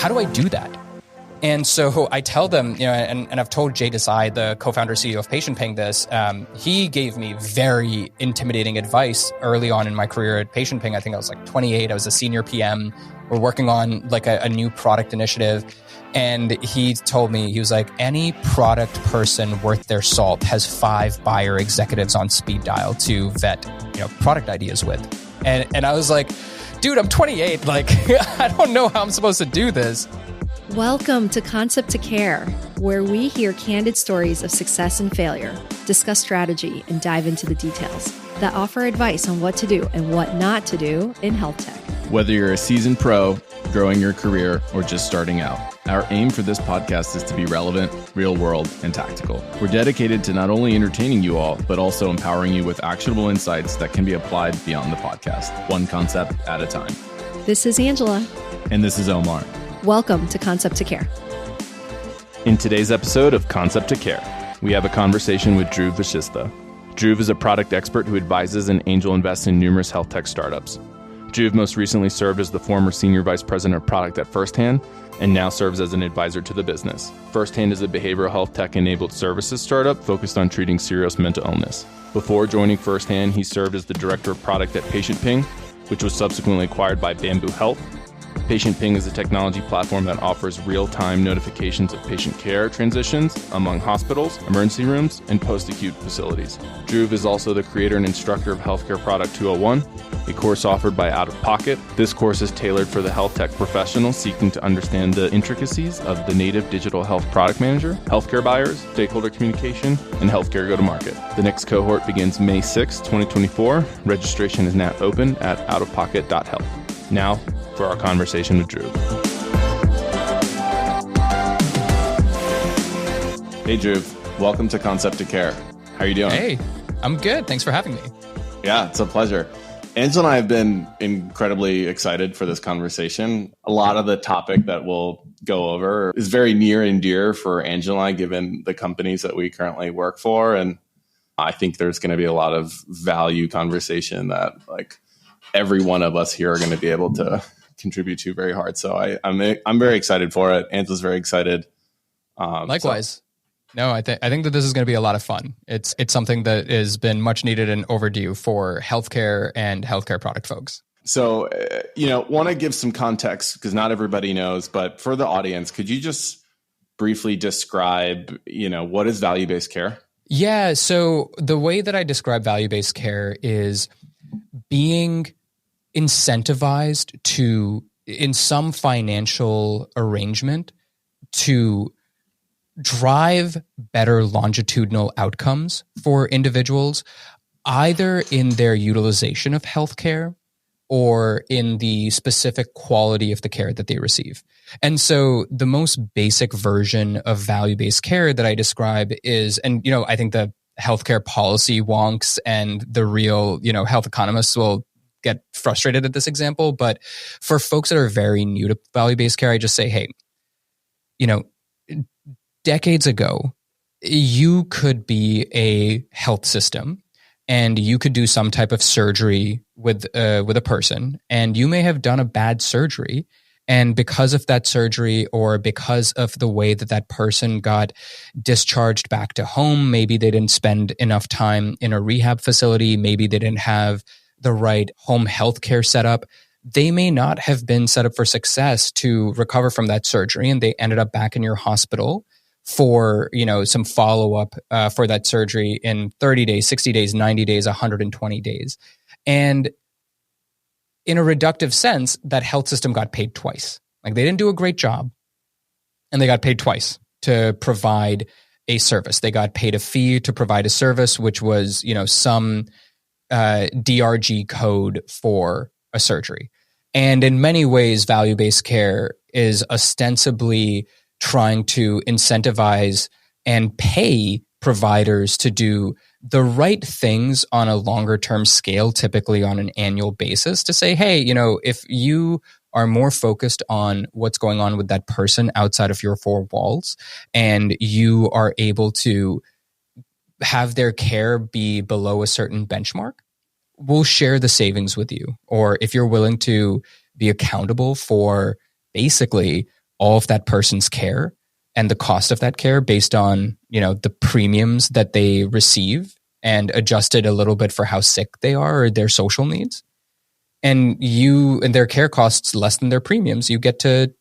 how do I do that? And so I tell them, and I've told Jay Desai, the co-founder CEO of Patient Ping, this. He gave me very intimidating advice early on in my career at Patient Ping. I think I was like 28. I was a senior PM. We're working on like a new product initiative. And he told me, he was like, any product person worth their salt has 5 buyer executives on speed dial to vet, product ideas with. And I was like, dude, I'm 28. Like, I don't know how I'm supposed to do this. Welcome to Concept to Care, where we hear candid stories of success and failure, discuss strategy, and dive into the details that offer advice on what to do and what not to do in health tech. Whether you're a seasoned pro, growing your career, or just starting out, our aim for this podcast is to be relevant, real world, and tactical. We're dedicated to not only entertaining you all, but also empowering you with actionable insights that can be applied beyond the podcast, one concept at a time. This is Angela. And this is Omar. Welcome to Concept to Care. In today's episode of Concept to Care, we have a conversation with Dhruv Vasishtha. Dhruv is a product expert who advises and angel invests in numerous health tech startups. Dhruv most recently served as the former senior vice president of product at Firsthand and now serves as an advisor to the business. Firsthand is a behavioral health tech-enabled services startup focused on treating serious mental illness. Before joining Firsthand, he served as the director of product at Patient Ping, which was subsequently acquired by Bamboo Health. Patient Ping is a technology platform that offers real-time notifications of patient care transitions among hospitals, emergency rooms, and post-acute facilities. Dhruv is also the creator and instructor of Healthcare Product 201, a course offered by Out of Pocket. This course is tailored for the health tech professional seeking to understand the intricacies of the native digital health product manager, healthcare buyers, stakeholder communication, and healthcare go-to-market. The next cohort begins May 6, 2024. Registration is now open at outofpocket.health. Now, for our conversation with Dhruv. Hey, Dhruv. Welcome to Concept to Care. How are you doing? Hey, I'm good. Thanks for having me. Yeah, it's a pleasure. Angela and I have been incredibly excited for this conversation. A lot of the topic that we'll go over is very near and dear for Angela and I, given the companies that we currently work for. And I think there's going to be a lot of value conversation that like every one of us here are going to be able to contribute to very hard. So I'm very excited for it. Angela's very excited. Likewise. No, I think that this is going to be a lot of fun. It's something that has been much needed and overdue for healthcare and healthcare product folks. So, want to give some context because not everybody knows, but for the audience, could you just briefly describe, what is value-based care? Yeah. So the way that I describe value-based care is being incentivized to, in some financial arrangement, to drive better longitudinal outcomes for individuals, either in their utilization of healthcare or in the specific quality of the care that they receive. And so the most basic version of value-based care that I describe is, and I think the healthcare policy wonks and the real, health economists will get frustrated at this example. But for folks that are very new to value-based care, I just say, hey, decades ago, you could be a health system and you could do some type of surgery with a person, and you may have done a bad surgery. And because of that surgery or because of the way that that person got discharged back to home, maybe they didn't spend enough time in a rehab facility, maybe they didn't have the right home healthcare setup, they may not have been set up for success to recover from that surgery, and they ended up back in your hospital for some follow-up for that surgery in 30 days, 60 days, 90 days, 120 days. And in a reductive sense, that health system got paid twice. Like they didn't do a great job, and they got paid twice to provide a service. They got paid a fee to provide a service, which was some DRG code for a surgery. And in many ways, value-based care is ostensibly trying to incentivize and pay providers to do the right things on a longer term scale, typically on an annual basis, to say, hey, if you are more focused on what's going on with that person outside of your four walls, and you are able to have their care be below a certain benchmark, we'll share the savings with you. Or if you're willing to be accountable for basically all of that person's care and the cost of that care based on, the premiums that they receive and adjust it a little bit for how sick they are or their social needs. And their care costs less than their premiums, you get to,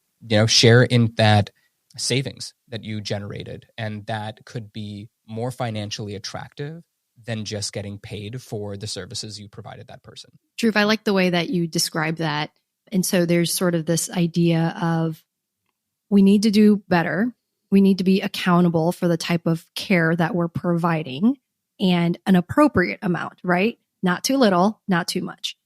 share in that savings that you generated. And that could be more financially attractive than just getting paid for the services you provided that person. Dhruv, I like the way that you describe that. And so there's sort of this idea of we need to do better. We need to be accountable for the type of care that we're providing and an appropriate amount, right? Not too little, not too much.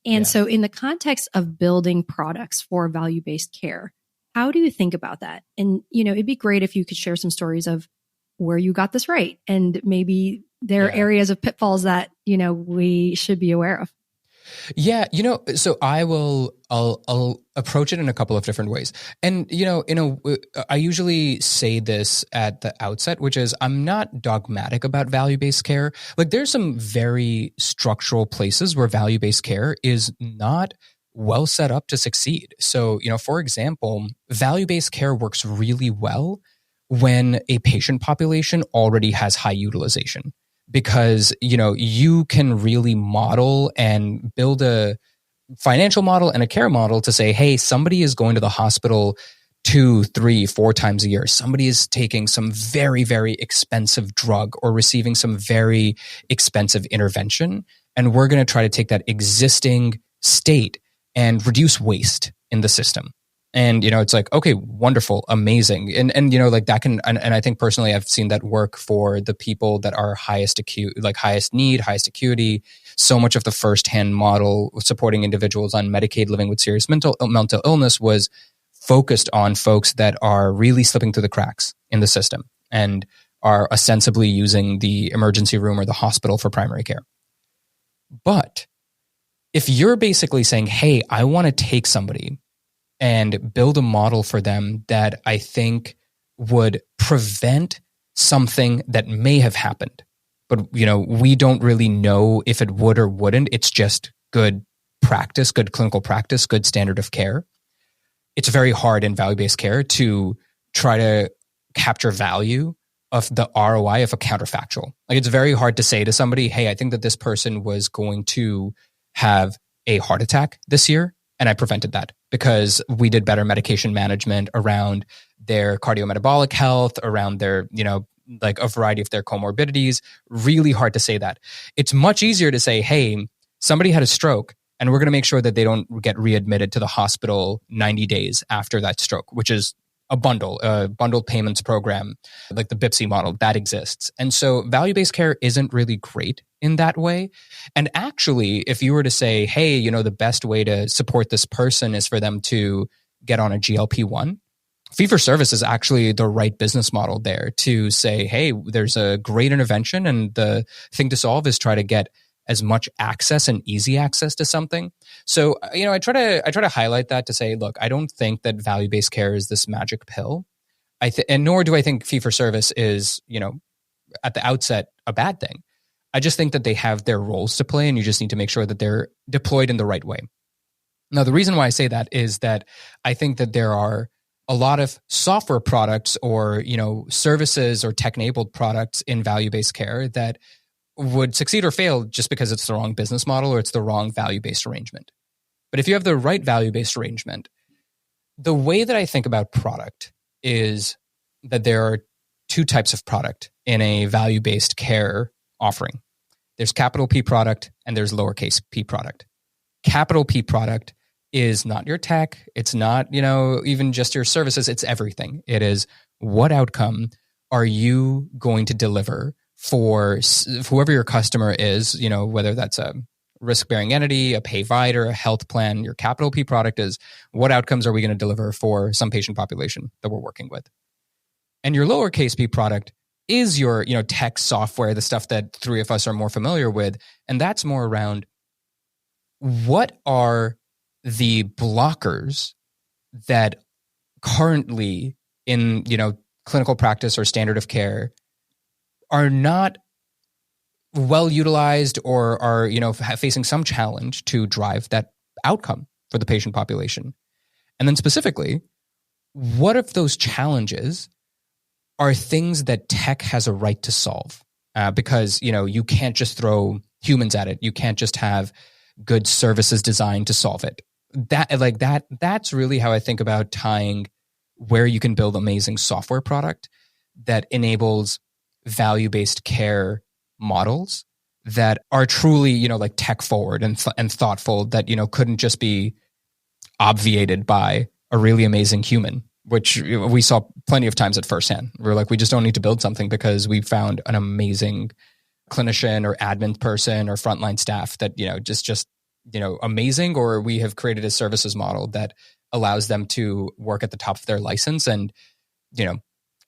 And so in the context of building products for value-based care, how do you think about that? And, it'd be great if you could share some stories of where you got this right. And maybe there are areas of pitfalls that, we should be aware of. Yeah, so I'll approach it in a couple of different ways. And, I usually say this at the outset, which is I'm not dogmatic about value-based care. Like there's some very structural places where value-based care is not well set up to succeed. So, for example, value-based care works really well when a patient population already has high utilization. Because, you can really model and build a financial model and a care model to say, hey, somebody is going to the hospital 2, 3, 4 times a year. Somebody is taking some very, very expensive drug or receiving some very expensive intervention. And we're going to try to take that existing state and reduce waste in the system. And, it's like, okay, wonderful, amazing. And like that can, and I think personally, I've seen that work for the people that are highest need, highest acuity. So much of the firsthand model supporting individuals on Medicaid living with serious mental illness was focused on folks that are really slipping through the cracks in the system and are ostensibly using the emergency room or the hospital for primary care. But if you're basically saying, hey, I want to take somebody and build a model for them that I think would prevent something that may have happened. But, we don't really know if it would or wouldn't. It's just good practice, good clinical practice, good standard of care. It's very hard in value-based care to try to capture value of the ROI of a counterfactual. Like it's very hard to say to somebody, hey, I think that this person was going to have a heart attack this year. And I prevented that because we did better medication management around their cardiometabolic health, around their, like a variety of their comorbidities. Really hard to say that. It's much easier to say, hey, somebody had a stroke and we're going to make sure that they don't get readmitted to the hospital 90 days after that stroke, which is a bundled payments program, like the BIPSI model that exists. And so value-based care isn't really great in that way. And actually, if you were to say, hey, the best way to support this person is for them to get on a GLP-1, fee-for-service is actually the right business model there to say, hey, there's a great intervention and the thing to solve is try to get as much access and easy access to something. So, I try to highlight that to say, look, I don't think that value-based care is this magic pill. And nor do I think fee-for-service is, at the outset, a bad thing. I just think that they have their roles to play and you just need to make sure that they're deployed in the right way. Now, the reason why I say that is that I think that there are a lot of software products or, services or tech-enabled products in value-based care that would succeed or fail just because it's the wrong business model or it's the wrong value-based arrangement. But if you have the right value-based arrangement, the way that I think about product is that there are 2 types of product in a value-based care offering. There's capital P product and there's lowercase p product. Capital P product is not your tech. It's not, even just your services. It's everything. It is what outcome are you going to deliver for whoever your customer is, whether that's a risk-bearing entity, a payvider, a health plan. Your capital P product is what outcomes are we going to deliver for some patient population that we're working with. And your lowercase p product is your, tech software, the stuff that 3 of us are more familiar with. And that's more around what are the blockers that currently in, clinical practice or standard of care are not well utilized or are, facing some challenge to drive that outcome for the patient population. And then specifically, what if those challenges are things that tech has a right to solve? Because, you can't just throw humans at it. You can't just have good services designed to solve it. That's really how I think about tying where you can build amazing software product that enables value-based care models that are truly, tech forward and thoughtful, that, couldn't just be obviated by a really amazing human, which we saw plenty of times at firsthand. We're like, we just don't need to build something because we found an amazing clinician or admin person or frontline staff that, just amazing, or we have created a services model that allows them to work at the top of their license. And,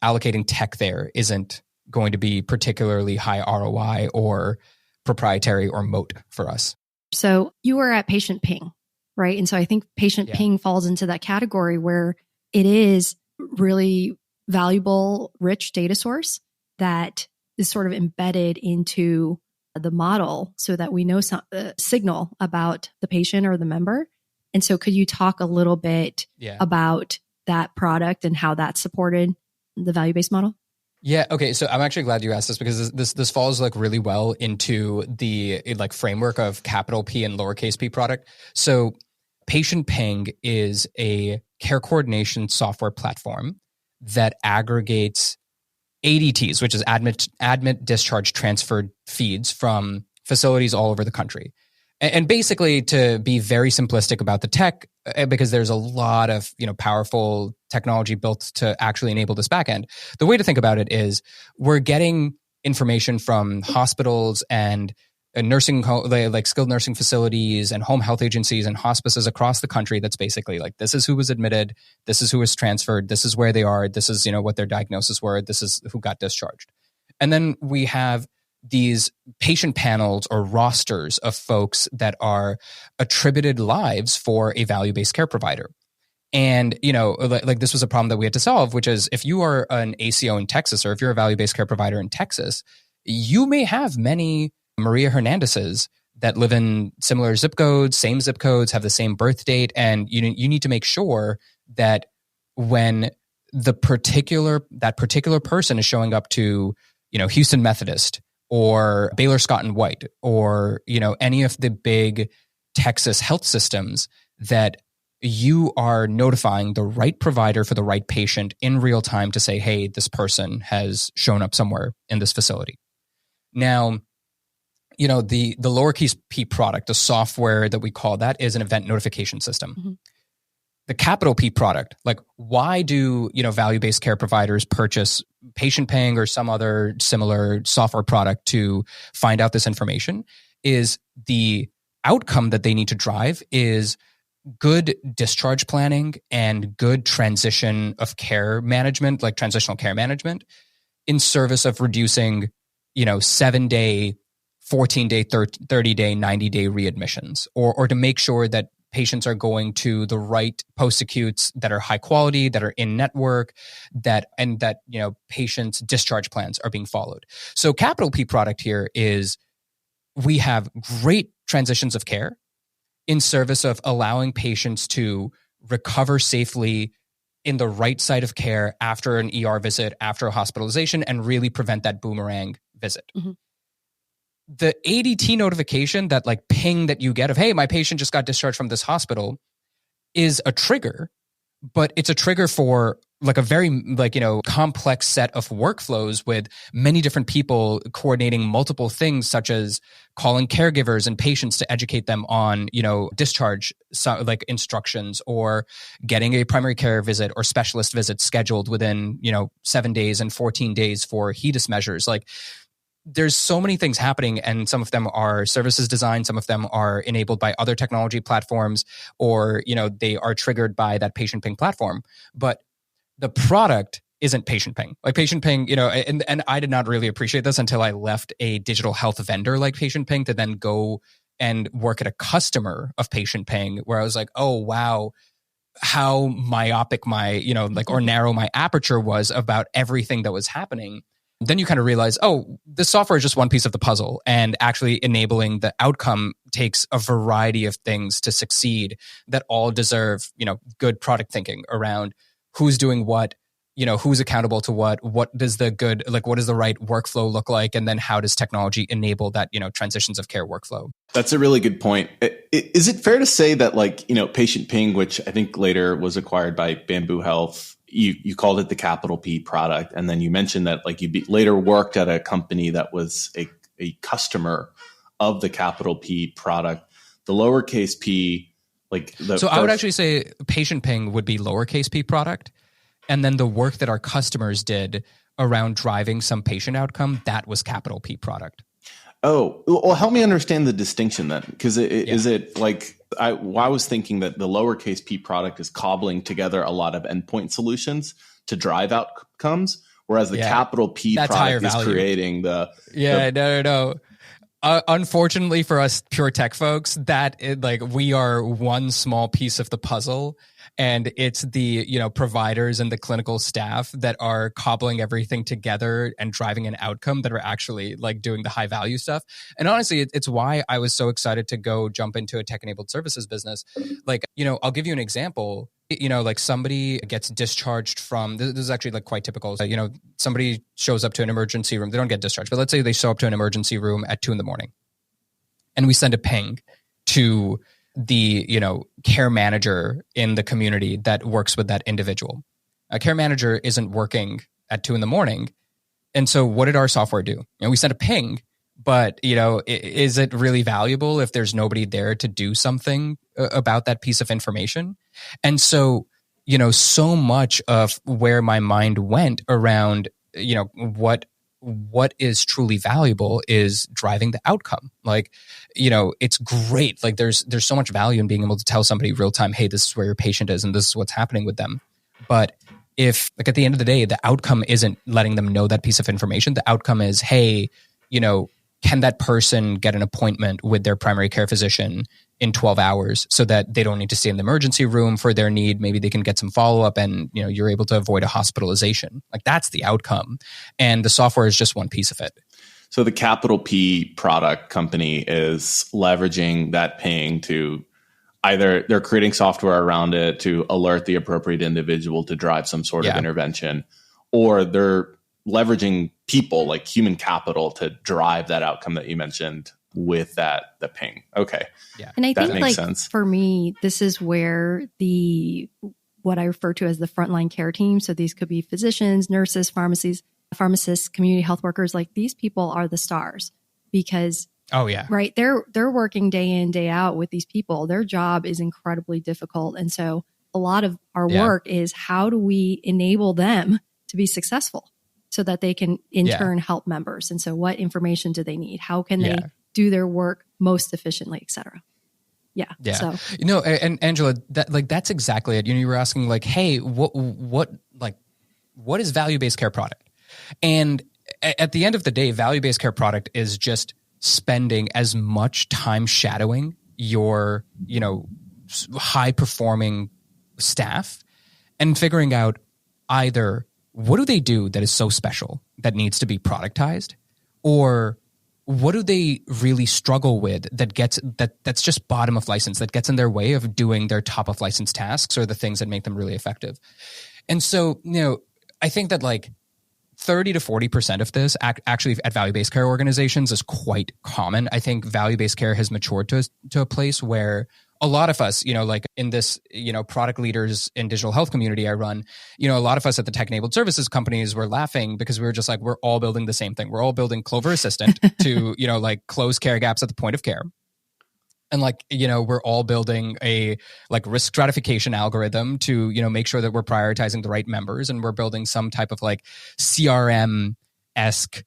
allocating tech there isn't going to be particularly high ROI or proprietary or moat for us. So you were at patient ping, right? And so I think patient ping falls into that category where it is really valuable, rich data source that is sort of embedded into the model so that we know some signal about the patient or the member. And so could you talk a little bit about that product and how that supported the value-based model? Yeah. Okay. So I'm actually glad you asked this, because this falls really well into the framework of capital P and lowercase p product. So Patient Ping is a care coordination software platform that aggregates ADTs, which is admit, discharge, transfer feeds from facilities all over the country. And basically, to be very simplistic about the tech, because there's a lot of powerful technology built to actually enable this backend, the way to think about it is we're getting information from hospitals and nursing skilled nursing facilities and home health agencies and hospices across the country. That's basically this is who was admitted, this is who was transferred, this is where they are, this is what their diagnosis were, this is who got discharged. And then we have these patient panels or rosters of folks that are attributed lives for a value-based care provider. And, this was a problem that we had to solve, which is if you are an ACO in Texas, or if you're a value-based care provider in Texas, you may have many Maria Hernandezes that live in similar zip codes, same zip codes, have the same birth date. And you need to make sure that when that particular person is showing up to, Houston Methodist or Baylor Scott and White, or, any of the big Texas health systems, that you are notifying the right provider for the right patient in real time to say, hey, this person has shown up somewhere in this facility. Now, the lowercase p product, the software that we call that, is an event notification system. Mm-hmm. The capital P product, why do, value-based care providers purchase Patient Ping or some other similar software product to find out this information, is the outcome that they need to drive is good discharge planning and good transition of care management, like transitional care management, in service of reducing, 7-day, 14-day, 30-day, 90-day readmissions, or to make sure that patients are going to the right post-acutes that are high quality, that are in network, that patients' discharge plans are being followed. So capital P product here is we have great transitions of care in service of allowing patients to recover safely in the right side of care after an ER visit, after a hospitalization, and really prevent that boomerang visit. Mm-hmm. The ADT notification, that ping that you get of, hey, my patient just got discharged from this hospital, is a trigger, but it's a trigger for a very complex set of workflows with many different people coordinating multiple things, such as calling caregivers and patients to educate them on, discharge instructions, or getting a primary care visit or specialist visit scheduled within, 7 days and 14 days for HEDIS measures. There's so many things happening, and some of them are services designed, some of them are enabled by other technology platforms, or, they are triggered by that Patient Ping platform. But the product isn't Patient Ping. Patient Ping, and I did not really appreciate this until I left a digital health vendor like Patient Ping to then go and work at a customer of Patient Ping, where I was like, oh, wow, how myopic my, or narrow my aperture was about everything that was happening. Then you kind of realize, oh, this software is just one piece of the puzzle, and actually enabling the outcome takes a variety of things to succeed that all deserve, good product thinking around who's doing what, who's accountable to what does the good, like what does the right workflow look like? And then how does technology enable that, transitions of care workflow? That's a really good point. Is it fair to say that Patient Ping, which I think later was acquired by Bamboo Health, you called it the capital P product. And then you mentioned that you later worked at a company that was a customer of the capital P product, the lowercase p, I would actually say Patient Ping would be lowercase p product. And then the work that our customers did around driving some patient outcome, that was capital P product. Oh, well, help me understand the distinction then. Because is it I was thinking that the lowercase p product is cobbling together a lot of endpoint solutions to drive outcomes, whereas the capital P product is creating the... No. Unfortunately for us pure tech folks, we are one small piece of the puzzle, and it's the providers and the clinical staff that are cobbling everything together and driving an outcome that are actually doing the high value stuff. And honestly, it's why I was so excited to go jump into a tech enabled services business. I'll give you an example. Somebody gets discharged from, this is actually quite typical. Somebody shows up to an emergency room. They don't get discharged, but let's say they show up to an emergency room at 2 a.m. and we send a ping to the, care manager in the community that works with that individual. A care manager isn't working at 2 a.m. And so what did our software do? We sent a ping, but, is it really valuable if there's nobody there to do something about that piece of information? And so, so much of where my mind went around, what is truly valuable is driving the outcome. It's great. There's so much value in being able to tell somebody real time, hey, this is where your patient is and this is what's happening with them. But if at the end of the day, the outcome isn't letting them know that piece of information, the outcome is, hey, can that person get an appointment with their primary care physician in 12 hours so that they don't need to stay in the emergency room for their need? Maybe they can get some follow-up and, you're able to avoid a hospitalization. That's the outcome. And the software is just one piece of it. So the capital P product company is leveraging that ping to either they're creating software around it to alert the appropriate individual to drive some sort of intervention, or they're leveraging people like human capital to drive that outcome that you mentioned with the ping. Okay. Yeah. And I think makes sense. For me, this is where what I refer to as the frontline care team. So these could be physicians, nurses, pharmacists, community health workers. These people are the stars because right. They're working day in, day out with these people. Their job is incredibly difficult. And so a lot of our work is how do we enable them to be successful so that they can in turn help members. And so what information do they need? How can they do their work most efficiently, et cetera? Yeah. So, and Angela, that's exactly it. You were asking hey, what is value-based care product? And at the end of the day, value-based care product is just spending as much time shadowing your, high-performing staff and figuring out either what do they do that is so special that needs to be productized, or what do they really struggle with that's just bottom of license, that gets in their way of doing their top of license tasks or the things that make them really effective. And so, I think that 30 to 40% of this actually at value-based care organizations is quite common. I think value-based care has matured to a place where a lot of us, in this, product leaders in digital health community I run, a lot of us at the tech-enabled services companies were laughing because we were just we're all building the same thing. We're all building Clover Assistant to, close care gaps at the point of care. And we're all building a risk stratification algorithm to, make sure that we're prioritizing the right members, and we're building some type of CRM-esque,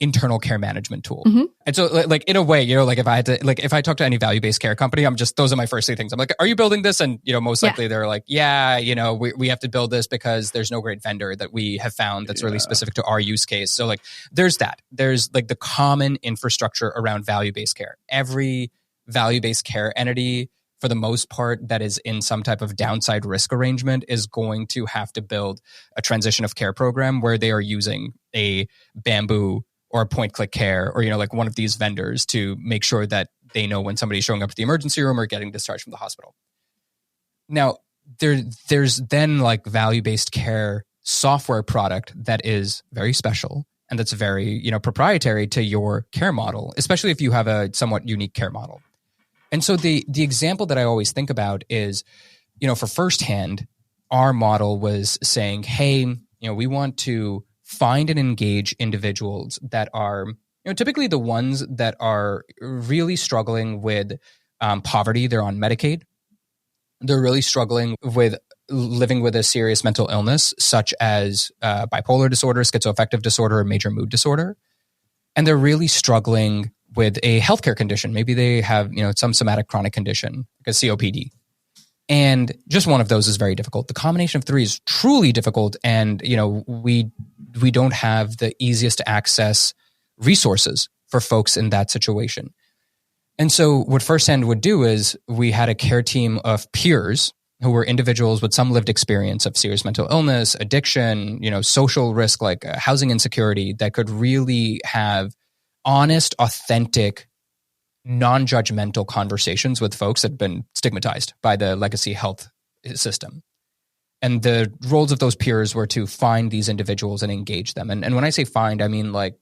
internal care management tool. Mm-hmm. And so in a way, if I talk to any value-based care company, those are my first 3 things. I'm are you building this? And, most likely they're we have to build this because there's no great vendor that we have found that's really specific to our use case. So there's that. There's the common infrastructure around value-based care. Every value-based care entity, for the most part, that is in some type of downside risk arrangement is going to have to build a transition of care program where they are using a Bamboo or a Point Click Care or, one of these vendors to make sure that they know when somebody's showing up at the emergency room or getting discharged from the hospital. Now, there's then like value-based care software product that is very special and that's very, proprietary to your care model, especially if you have a somewhat unique care model. And so the example that I always think about is, for firsthand, our model was saying, hey, we want to find and engage individuals that are, typically the ones that are really struggling with poverty. They're on Medicaid. They're really struggling with living with a serious mental illness, such as bipolar disorder, schizoaffective disorder, or major mood disorder. And they're really struggling with a healthcare condition. Maybe they have, some somatic chronic condition, like a COPD. And just one of those is very difficult. The combination of three is truly difficult. And, we don't have the easiest to access resources for folks in that situation. And so what Firsthand would do is we had a care team of peers who were individuals with some lived experience of serious mental illness, addiction, social risk, like housing insecurity, that could really have honest, authentic, non-judgmental conversations with folks that had been stigmatized by the legacy health system. And the roles of those peers were to find these individuals and engage them. And when I say find, I mean like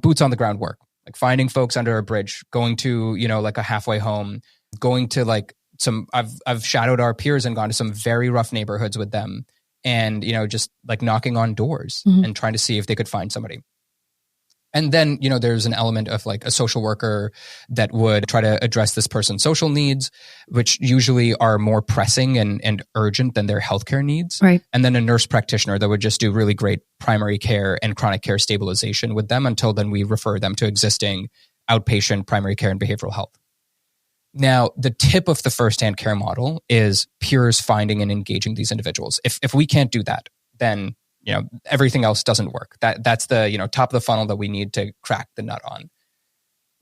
boots on the ground work, like finding folks under a bridge, going to, like a halfway home, going to like I've shadowed our peers and gone to some very rough neighborhoods with them and, just like knocking on doors and trying to see if they could find somebody. And then, there's an element of like a social worker that would try to address this person's social needs, which usually are more pressing and urgent than their healthcare needs. Right. And then a nurse practitioner that would just do really great primary care and chronic care stabilization with them until then we refer them to existing outpatient primary care and behavioral health. Now, the tip of the Firsthand care model is peers finding and engaging these individuals. If we can't do that, then everything else doesn't work. That's the, top of the funnel that we need to crack the nut on.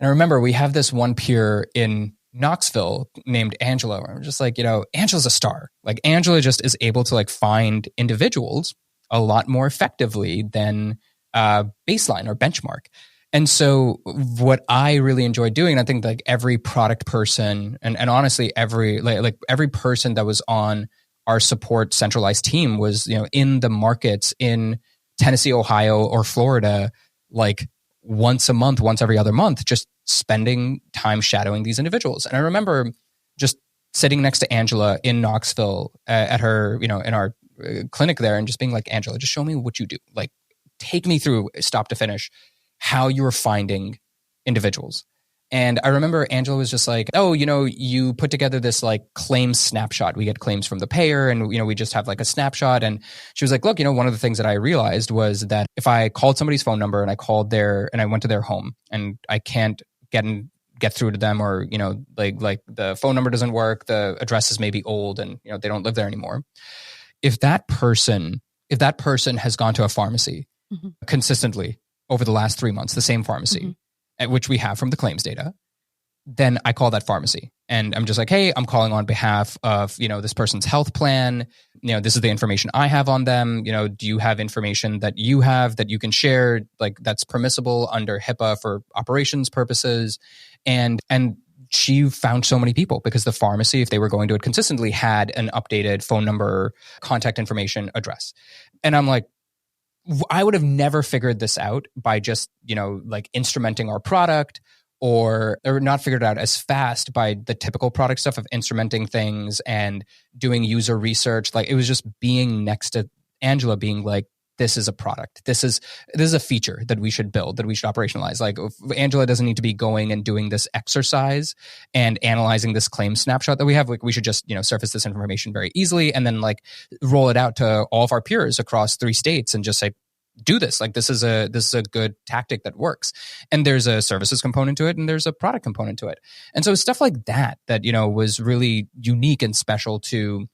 And I remember we have this one peer in Knoxville named Angela. Where I'm just like, Angela's a star. Like Angela just is able to like find individuals a lot more effectively than baseline or benchmark. And so what I really enjoyed doing, and I think like every product person and honestly every every person that was on our support centralized team was, in the markets in Tennessee, Ohio, or Florida, like once a month, once every other month, just spending time shadowing these individuals. And I remember just sitting next to Angela in Knoxville at her, in our clinic there and just being like, Angela, just show me what you do. Like, take me through stop to finish how you were finding individuals. And I remember Angela was just like, oh, you put together this like claims snapshot. We get claims from the payer and, we just have like a snapshot. And she was like, look, one of the things that I realized was that if I called somebody's phone number and I went to their home and I can't get through to them or, like the phone number doesn't work, the address is maybe old and, they don't live there anymore. If that person has gone to a pharmacy consistently over the last 3 months, the same pharmacy, at which we have from the claims data, then I call that pharmacy. And I'm just like, hey, I'm calling on behalf of, this person's health plan. This is the information I have on them. Do you have information that you have that you can share, like that's permissible under HIPAA for operations purposes? And she found so many people because the pharmacy, if they were going to it consistently, had an updated phone number, contact information, address. And I'm like, I would have never figured this out by just, like instrumenting our product or not figured it out as fast by the typical product stuff of instrumenting things and doing user research. Like it was just being next to Angela being like, this is a product. This is a feature that we should build, that we should operationalize. Like Angela doesn't need to be going and doing this exercise and analyzing this claim snapshot that we have. Like we should just, surface this information very easily and then like roll it out to all of our peers across 3 states and just say, do this. Like this is a good tactic that works. And there's a services component to it and there's a product component to it. And so stuff like that was really unique and special to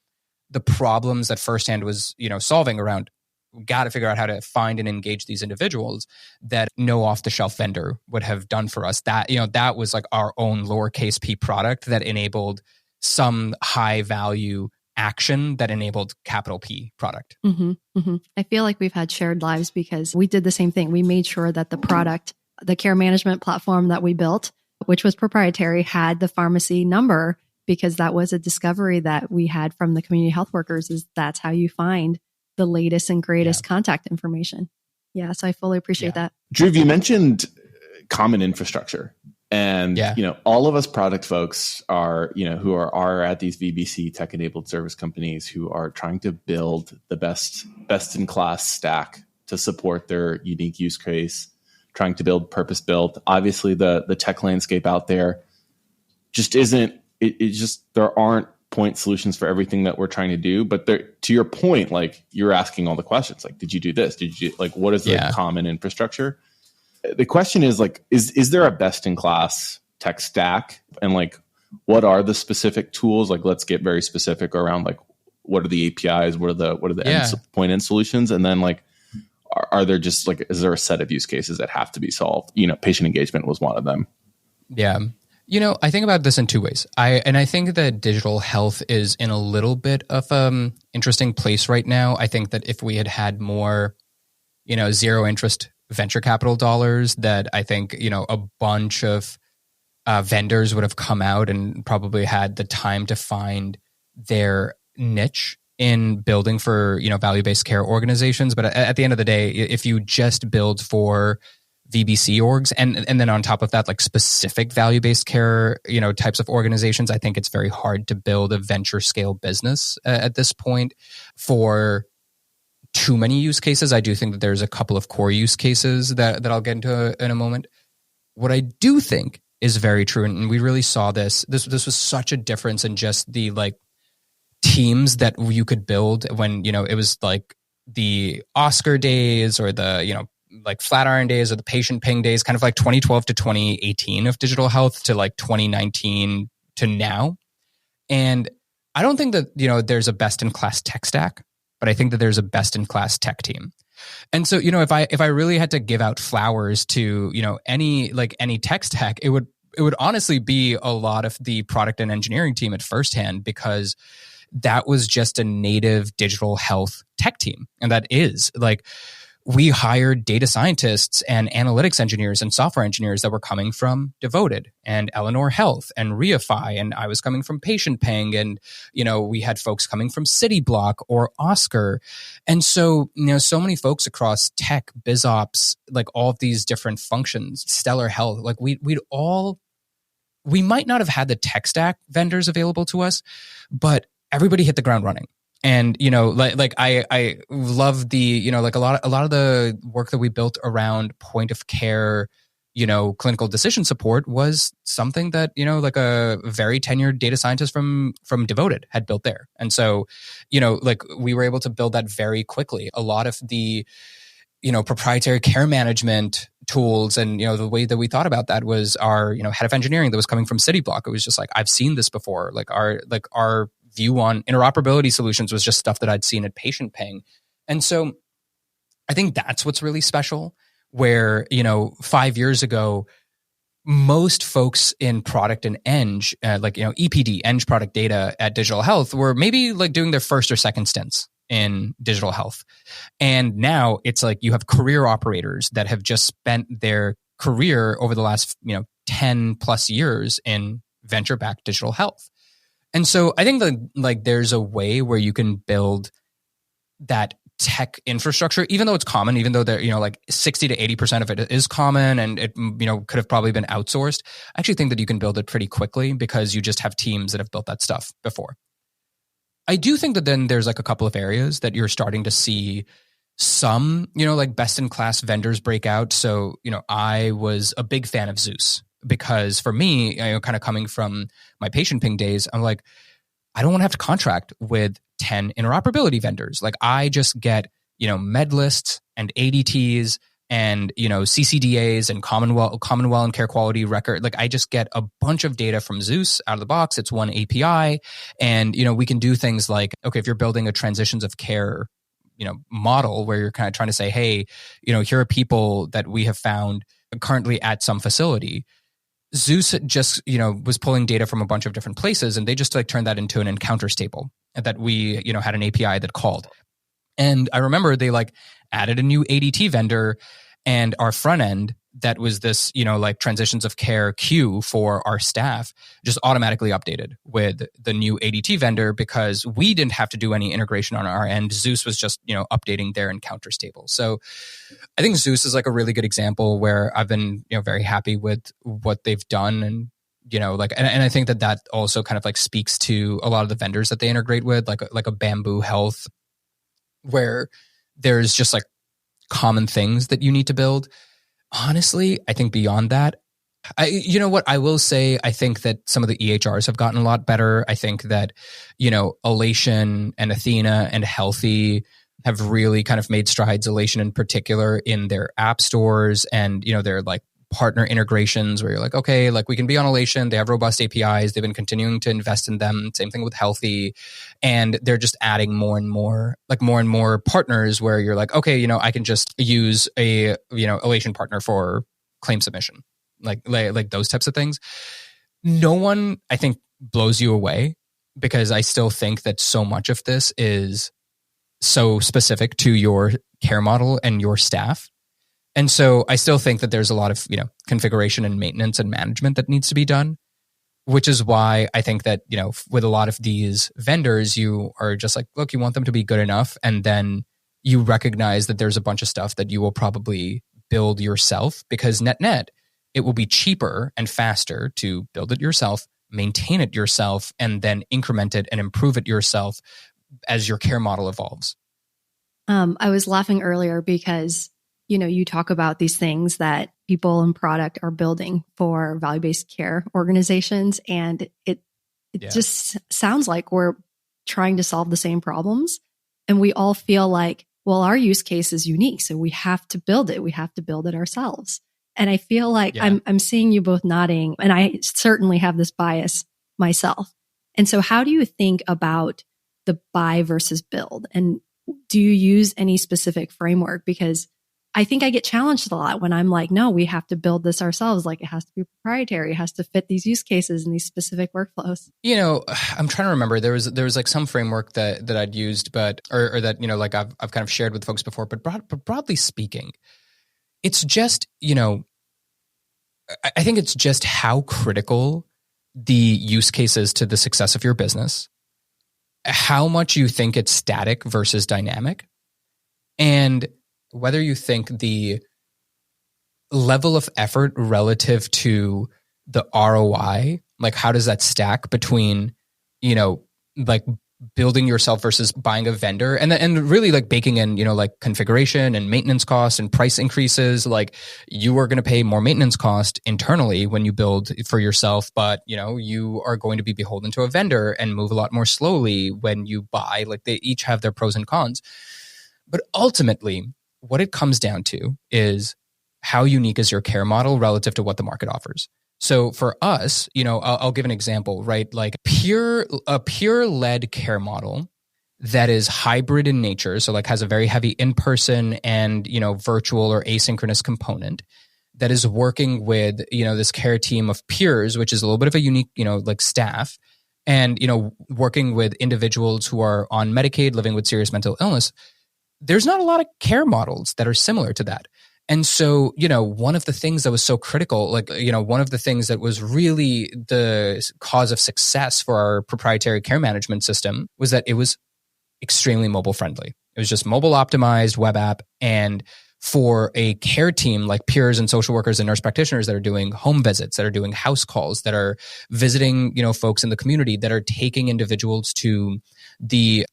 the problems that Firsthand was, solving around. We got to figure out how to find and engage these individuals that no off-the-shelf vendor would have done for us. That, that was like our own lowercase p product that enabled some high-value action that enabled capital P product. I feel like we've had shared lives because we did the same thing. We made sure that the product, the care management platform that we built, which was proprietary, had the pharmacy number because that was a discovery that we had from the community health workers, is that's how you find the latest and greatest contact information. Yeah. So I fully appreciate that. Dhruv, you mentioned common infrastructure. And, all of us product folks are, who are at these VBC tech-enabled service companies who are trying to build the best in class stack to support their unique use case, trying to build purpose-built. Obviously, the tech landscape out there just isn't, there aren't point solutions for everything that we're trying to do. But to your point, like you're asking all the questions, like, did you do this? Did you what is the common infrastructure? The question is like, is there a best in class tech stack? And like, what are the specific tools? Like, let's get very specific around like, what are the APIs? What are the point end solutions? And then like, are there just like, is there a set of use cases that have to be solved? Patient engagement was one of them. Yeah. I think about this in two ways. I think that digital health is in a little bit of interesting place right now. I think that if we had more, zero interest venture capital dollars, that I think, a bunch of vendors would have come out and probably had the time to find their niche in building for, value-based care organizations. But at the end of the day, if you just build for VBC orgs and then on top of that, like specific value-based care, types of organizations, I think it's very hard to build a venture scale business at this point for too many use cases. I do think that there's a couple of core use cases that I'll get into in a moment. What I do think is very true, and we really saw this was such a difference in just the like teams that you could build when, it was like the Oscar days or the, like Flatiron days or the patient ping days, kind of like 2012 to 2018 of digital health to like 2019 to now. And I don't think that, there's a best in class tech stack, but I think that there's a best in class tech team. And so, if I really had to give out flowers to, any tech stack, it would honestly be a lot of the product and engineering team at First Hand, because that was just a native digital health tech team. And that is like, we hired data scientists and analytics engineers and software engineers that were coming from Devoted and Eleanor Health and Reify. And I was coming from Patient Ping. And, we had folks coming from CityBlock or Oscar. And so, so many folks across tech, BizOps, like all of these different functions, Stellar Health, like we might not have had the tech stack vendors available to us, but everybody hit the ground running. And, I love the, like a lot of the work that we built around point of care, clinical decision support was something that, like a very tenured data scientist from Devoted had built there. And so, like we were able to build that very quickly. A lot of the, proprietary care management tools and, the way that we thought about that was our, head of engineering that was coming from CityBlock. It was just like, I've seen this before. Like our view on interoperability solutions was just stuff that I'd seen at Patient Ping. And so I think that's what's really special, where, 5 years ago, most folks in product and eng, EPD, eng product data at digital health were maybe like doing their first or second stints in digital health. And now it's like you have career operators that have just spent their career over the last, 10 plus years in venture-backed digital health. And so I think that like there's a way where you can build that tech infrastructure, even though it's common, even though there, like 60 to 80% of it is common and it, could have probably been outsourced. I actually think that you can build it pretty quickly because you just have teams that have built that stuff before. I do think that then there's like a couple of areas that you're starting to see some, like best in class vendors break out. So, I was a big fan of Zeus. Because for me, kind of coming from my Patient Ping days, I'm like, I don't want to have to contract with 10 interoperability vendors. Like I just get, med lists and ADTs and, CCDAs and Commonwealth and care quality record. Like I just get a bunch of data from Zeus out of the box. It's one API. And, we can do things like, okay, if you're building a transitions of care, model where you're kind of trying to say, hey, here are people that we have found currently at some facility. Zeus just, was pulling data from a bunch of different places, and they just like turned that into an encounters table that we, had an API that called. And I remember they like added a new ADT vendor, and our front end that was this, like transitions of care queue for our staff just automatically updated with the new ADT vendor because we didn't have to do any integration on our end. Zeus was just, updating their encounters table. So I think Zeus is like a really good example where I've been, very happy with what they've done. And, and I think that also kind of like speaks to a lot of the vendors that they integrate with, like a Bamboo Health, where there's just like common things that you need to build. Honestly, I think beyond that, I will say, I think that some of the EHRs have gotten a lot better. I think that, Elation and Athena and Healthy have really kind of made strides, Elation in particular, in their app stores and, their like partner integrations where you're like, okay, like we can be on Elation. They have robust APIs. They've been continuing to invest in them. Same thing with Healthy. And they're just adding more and more partners where you're like, okay, I can just use a, Elation partner for claim submission, like those types of things. No one, I think, blows you away because I still think that so much of this is so specific to your care model and your staff. And so I still think that there's a lot of, configuration and maintenance and management that needs to be done, which is why I think that, with a lot of these vendors, you are just like, look, you want them to be good enough. And then you recognize that there's a bunch of stuff that you will probably build yourself because net, it will be cheaper and faster to build it yourself, maintain it yourself, and then increment it and improve it yourself as your care model evolves. I was laughing earlier because you talk about these things that people in product are building for value-based care organizations. And it just sounds like we're trying to solve the same problems. And we all feel like, well, our use case is unique. So we have to build it. We have to build it ourselves. And I feel like I'm seeing you both nodding, and I certainly have this bias myself. And so how do you think about the buy versus build? And do you use any specific framework? Because I think I get challenged a lot when I'm like, no, we have to build this ourselves. Like it has to be proprietary. It has to fit these use cases and these specific workflows. I'm trying to remember. There was like some framework that I'd used, but or that like I've kind of shared with folks before. But broadly speaking, it's just I think it's just how critical the use case is to the success of your business, how much you think it's static versus dynamic, and whether you think the level of effort relative to the ROI, like how does that stack between, like building yourself versus buying a vendor, and really like baking in, like configuration and maintenance costs and price increases. Like you are going to pay more maintenance cost internally when you build for yourself, but you are going to be beholden to a vendor and move a lot more slowly when you buy. Like they each have their pros and cons, but ultimately, what it comes down to is how unique is your care model relative to what the market offers. So for us, I'll give an example, right? Like a peer-led care model that is hybrid in nature, so like has a very heavy in-person and, virtual or asynchronous component that is working with, this care team of peers, which is a little bit of a unique, like staff, and, working with individuals who are on Medicaid, living with serious mental illness. There's not a lot of care models that are similar to that. And so, one of the things that was so critical, one of the things that was really the cause of success for our proprietary care management system was that it was extremely mobile friendly. It was just mobile optimized web app. And for a care team like peers and social workers and nurse practitioners that are doing home visits, that are doing house calls, that are visiting, folks in the community, that are taking individuals to the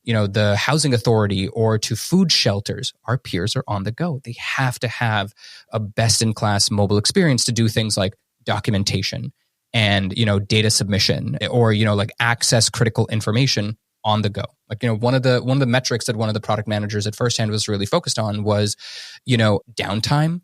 housing authority or to food shelters, our peers are on the go. They have to have a best-in-class mobile experience to do things like documentation and, data submission or, like access critical information on the go. Like, one of the metrics that one of the product managers at First Hand was really focused on was, downtime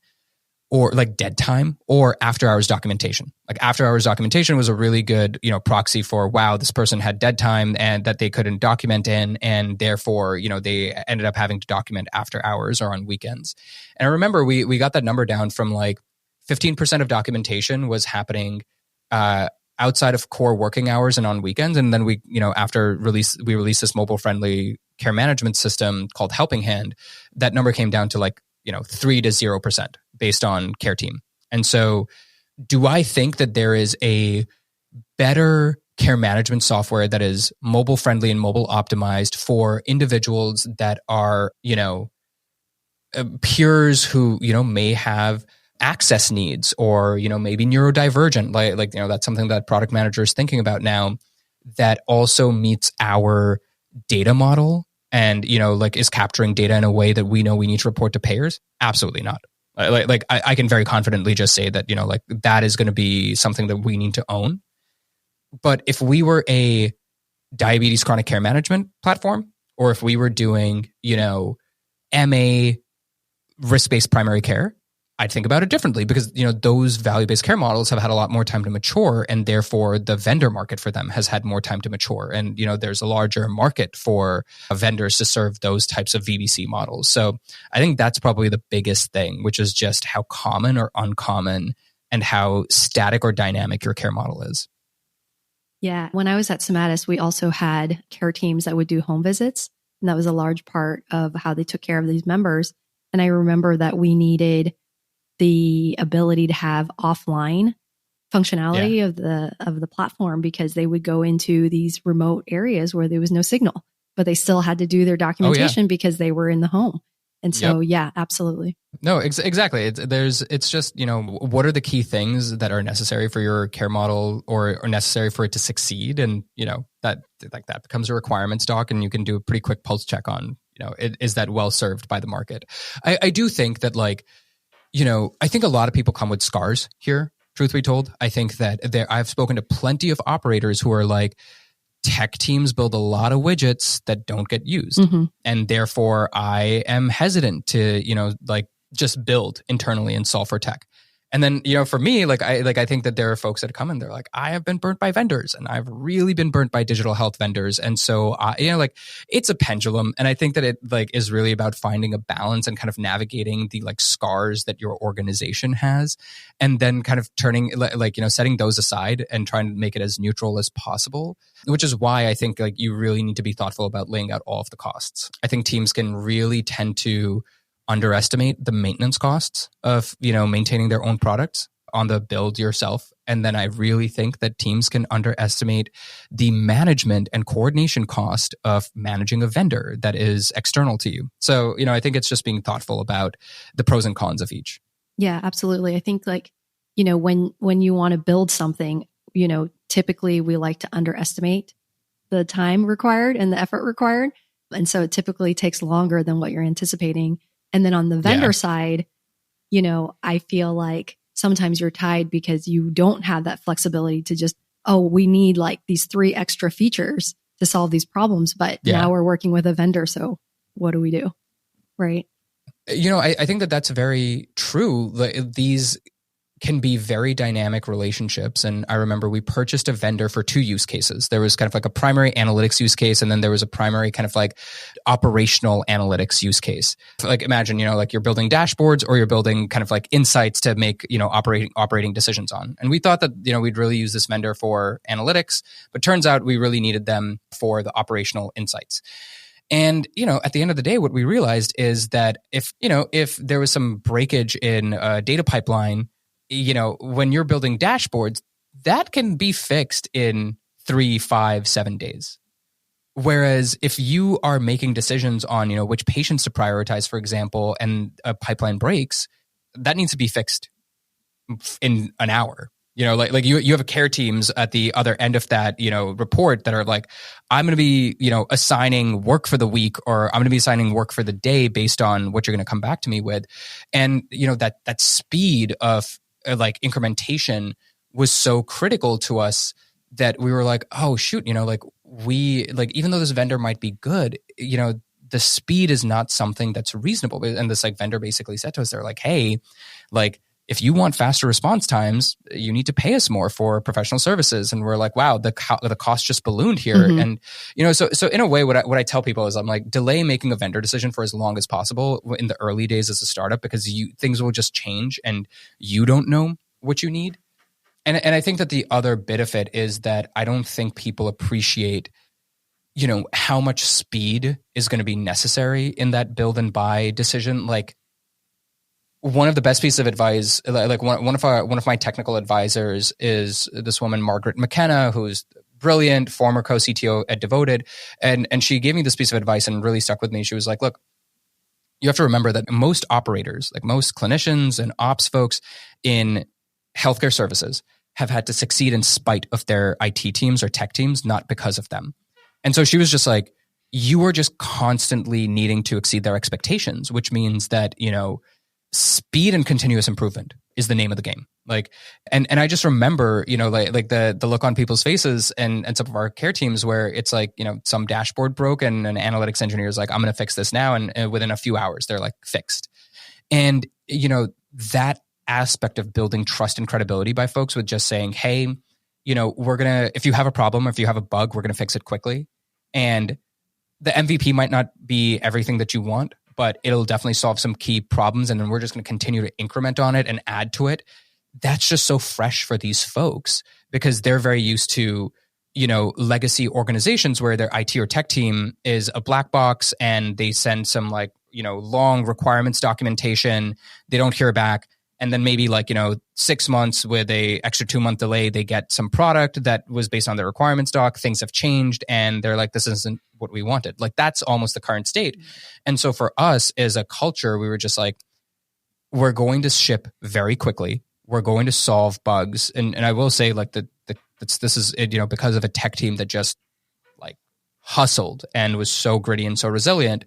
or like dead time or after hours documentation. Like after hours documentation was a really good, proxy for, wow, this person had dead time and that they couldn't document in. And therefore, they ended up having to document after hours or on weekends. And I remember we got that number down from like 15% of documentation was happening, outside of core working hours and on weekends. And then we released this mobile friendly care management system called Helping Hand. That number came down to like, 3 to 0% based on care team. And so do I think that there is a better care management software that is mobile friendly and mobile optimized for individuals that are, peers who, may have access needs or, maybe neurodivergent, like, that's something that product manager is thinking about now, that also meets our data model and, is capturing data in a way that we know we need to report to payers? Absolutely not. I can very confidently just say that, that is going to be something that we need to own. But if we were a diabetes chronic care management platform, or if we were doing, MA risk-based primary care, I'd think about it differently because, those value-based care models have had a lot more time to mature, and therefore the vendor market for them has had more time to mature. And, there's a larger market for vendors to serve those types of VBC models. So I think that's probably the biggest thing, which is just how common or uncommon and how static or dynamic your care model is. Yeah. When I was at Somatis, we also had care teams that would do home visits. And that was a large part of how they took care of these members. And I remember that we needed the ability to have offline functionality of the platform, because they would go into these remote areas where there was no signal, but they still had to do their documentation because they were in the home. And so, yeah, absolutely. No, exactly. It's just, what are the key things that are necessary for your care model or necessary for it to succeed? And, that becomes a requirements doc, and you can do a pretty quick pulse check on, is that well served by the market? I do think that I think a lot of people come with scars here, truth be told. I think that I've spoken to plenty of operators who are like, tech teams build a lot of widgets that don't get used. Mm-hmm. And therefore I am hesitant to, just build internally and solve for tech. And then, for me, I think that there are folks that come and they're like, I have been burnt by vendors, and I've really been burnt by digital health vendors. And so, it's a pendulum. And I think that it is really about finding a balance and kind of navigating the scars that your organization has, and then kind of turning, setting those aside and trying to make it as neutral as possible, which is why I think you really need to be thoughtful about laying out all of the costs. I think teams can really tend to underestimate the maintenance costs of, maintaining their own products on the build yourself. And then I really think that teams can underestimate the management and coordination cost of managing a vendor that is external to you. So, I think it's just being thoughtful about the pros and cons of each. Yeah, absolutely. I think when you want to build something, typically we like to underestimate the time required and the effort required. And so it typically takes longer than what you're anticipating. And then on the vendor side, I feel like sometimes you're tied because you don't have that flexibility to just, we need these 3 extra features to solve these problems. But now we're working with a vendor. So what do we do? Right. I think that that's very true. These can be very dynamic relationships. And I remember we purchased a vendor for 2 use cases. There was kind of a primary analytics use case, and then there was a primary kind of operational analytics use case. Imagine, you're building dashboards, or you're building kind of insights to make, operating decisions on. And we thought that, we'd really use this vendor for analytics, but turns out we really needed them for the operational insights. And, at the end of the day, what we realized is that if there was some breakage in a data pipeline, when you're building dashboards, that can be fixed in 3, 5, 7 days. Whereas if you are making decisions on, which patients to prioritize, for example, and a pipeline breaks, that needs to be fixed in an hour. You have care teams at the other end of that, report that are I'm going to be, assigning work for the week, or I'm going to be assigning work for the day based on what you're going to come back to me with. And, that speed of incrementation was so critical to us that we were like, oh shoot, even though this vendor might be good, the speed is not something that's reasonable. And this vendor basically said to us, they're like, hey, if you want faster response times, you need to pay us more for professional services. And we're like, wow, the cost just ballooned here. Mm-hmm. And, so in a way, what I tell people is I'm like, delay making a vendor decision for as long as possible in the early days as a startup, because things will just change and you don't know what you need. And I think that the other bit of it is that I don't think people appreciate, how much speed is going to be necessary in that build and buy decision. one of the best pieces of advice, like one of my technical advisors is this woman, Margaret McKenna, who's brilliant, former co-CTO at Devoted. And she gave me this piece of advice and really stuck with me. She was like, look, you have to remember that most operators, like most clinicians and ops folks in healthcare services, have had to succeed in spite of their IT teams or tech teams, not because of them. And so she was just like, you are just constantly needing to exceed their expectations, which means that, speed and continuous improvement is the name of the game. Like, and I just remember, like the look on people's faces and some of our care teams where it's like, some dashboard broke and an analytics engineer is like, I'm going to fix this now. And within a few hours, they're like fixed. And, that aspect of building trust and credibility by folks with just saying, hey, if you have a problem, or if you have a bug, we're going to fix it quickly. And the MVP might not be everything that you want, but it'll definitely solve some key problems. And then we're just going to continue to increment on it and add to it. That's just so fresh for these folks because they're very used to, legacy organizations where their IT or tech team is a black box and they send some long requirements documentation. They don't hear back. And then maybe 6 months with a extra 2-month delay, they get some product that was based on their requirements doc. Things have changed and they're like, this isn't what we wanted. Like that's almost the current state. And so for us as a culture, we were just like, we're going to ship very quickly. We're going to solve bugs. And I will say this is, because of a tech team that just hustled and was so gritty and so resilient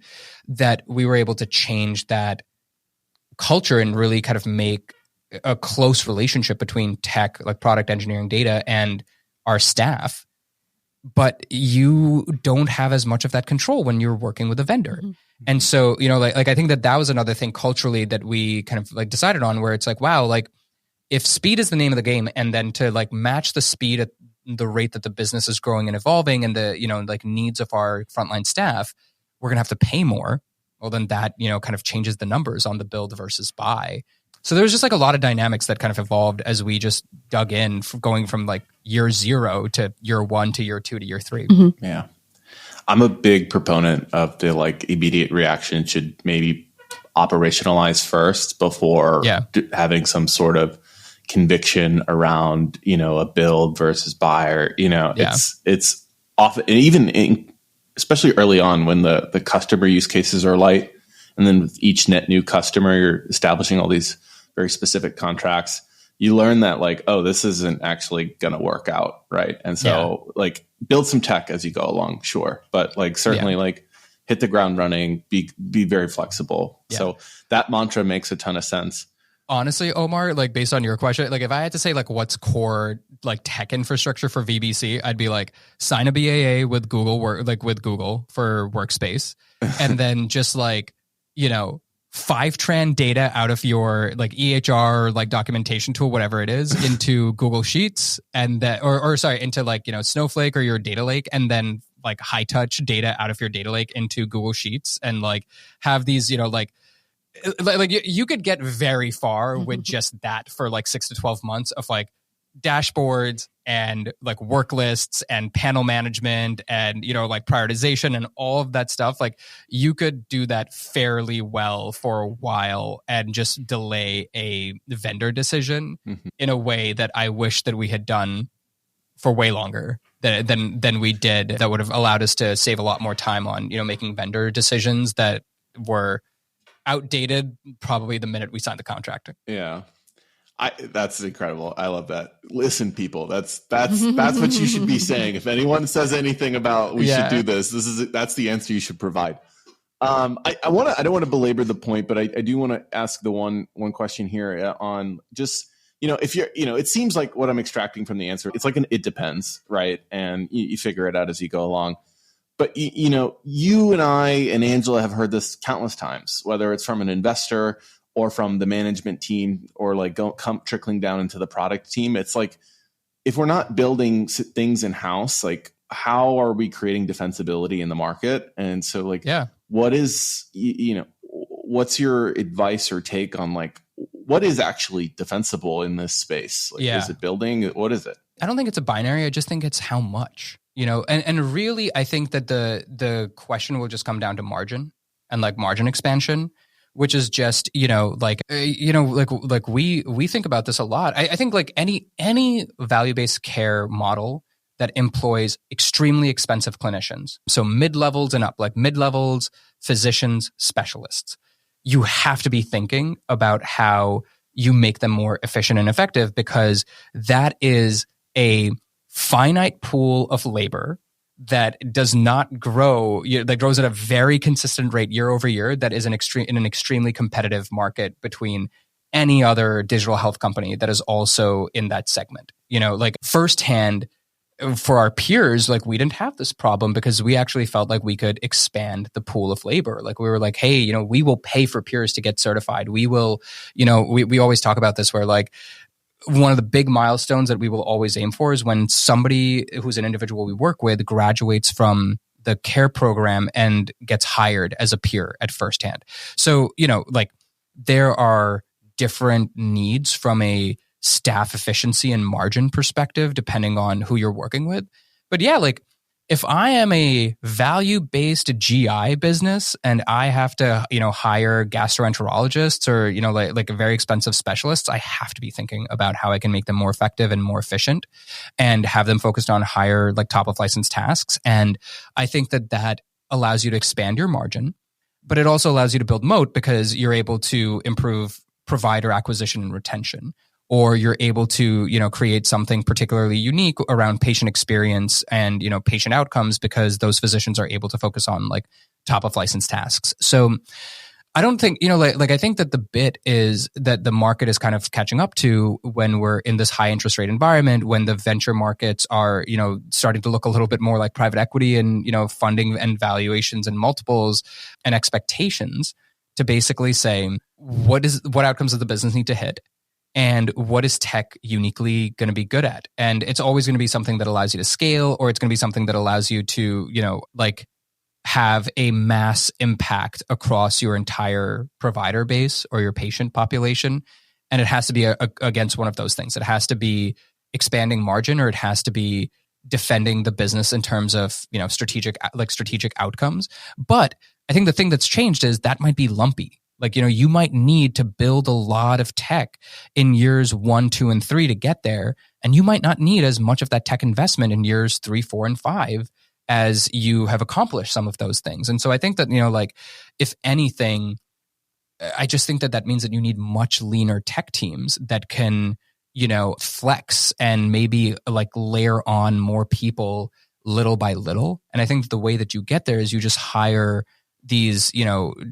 that we were able to change that culture and really kind of make a close relationship between tech, like product engineering, data, and our staff. But you don't have as much of that control when you're working with a vendor. Mm-hmm. And so, I think that was another thing culturally that we kind of decided on where it's like, wow, if speed is the name of the game and then to match the speed at the rate that the business is growing and evolving and the, needs of our frontline staff, we're going to have to pay more. Well, then that, kind of changes the numbers on the build versus buy. So there's just a lot of dynamics that kind of evolved as we just dug in, going from year 0 to year 1 to year 2 to year 3. Mm-hmm. Yeah. I'm a big proponent of the immediate reaction should maybe operationalize first before having some sort of conviction around, a build versus buy or, it's often, and even especially early on when the customer use cases are light. And then with each net new customer, you're establishing all these very specific contracts. You learn that this isn't actually going to work out. Right. And so build some tech as you go along. Sure. But certainly hit the ground running, be very flexible. Yeah. So that mantra makes a ton of sense. Honestly, Omar, based on your question, if I had to say what's core tech infrastructure for VBC, I'd be sign a BAA with Google with Google for Workspace, and then just Fivetran data out of your EHR documentation tool, whatever it is, into Google Sheets, and that into Snowflake or your data lake, and then high touch data out of your data lake into Google Sheets, and have these you could get very far with just that for 6 to 12 months of dashboards and work lists and panel management and prioritization and all of that stuff. You could do that fairly well for a while and just delay a vendor decision in a way that I wish that we had done for way longer than we did. That would have allowed us to save a lot more time on making vendor decisions that were outdated probably the minute we signed the contract. Yeah. That's incredible. I love that. Listen, people, that's what you should be saying. If anyone says anything about we should do this, that's the answer you should provide. I don't want to belabor the point, but I do want to ask the one question here on just, if you're, it seems like what I'm extracting from the answer, it's it depends, right? And you figure it out as you go along. But, you and I and Angela have heard this countless times, whether it's from an investor or from the management team or trickling down into the product team. It's if we're not building things in house, how are we creating defensibility in the market? And so what is, what's your advice or take on what is actually defensible in this space? Is it building? What is it? I don't think it's a binary. I just think it's how much. And really, I think that the question will just come down to margin and margin expansion, which is just, like we think about this a lot. I think like any value-based care model that employs extremely expensive clinicians, so mid-levels and up, like mid-levels, physicians, specialists, you have to be thinking about how you make them more efficient and effective, because that is a finite pool of labor that does not grow, that grows at a very consistent rate year over year, that is in an extremely competitive market between any other digital health company that is also in that segment. Like firsthand, for our peers, like we didn't have this problem because we actually felt like we could expand the pool of labor. Like we were like, hey, we will pay for peers to get certified. We will, we always talk about this where like one of the big milestones that we will always aim for is when somebody who's an individual we work with graduates from the care program and gets hired as a peer at firsthand. So, like there are different needs from a staff efficiency and margin perspective, depending on who you're working with. But yeah, like if I am a value-based GI business and I have to, hire gastroenterologists or, like very expensive specialists, I have to be thinking about how I can make them more effective and more efficient and have them focused on higher, like top of license tasks. And I think that allows you to expand your margin, but it also allows you to build moat because you're able to improve provider acquisition and retention, or you're able to, create something particularly unique around patient experience and, patient outcomes because those physicians are able to focus on like top of license tasks. So I don't think, I think that the bit is that the market is kind of catching up to when we're in this high interest rate environment, when the venture markets are, starting to look a little bit more like private equity and, funding and valuations and multiples and expectations to basically say, what outcomes does the business need to hit? And what is tech uniquely going to be good at? And it's always going to be something that allows you to scale, or it's going to be something that allows you to, have a mass impact across your entire provider base or your patient population. And it has to be against one of those things. It has to be expanding margin, or it has to be defending the business in terms of, strategic outcomes. But I think the thing that's changed is that might be lumpy. Like, you might need to build a lot of tech in years 1, 2, and 3 to get there. And you might not need as much of that tech investment in years 3, 4, and 5 as you have accomplished some of those things. And so I think that, if anything, I just think that means that you need much leaner tech teams that can, flex and maybe like layer on more people little by little. And I think the way that you get there is you just hire these,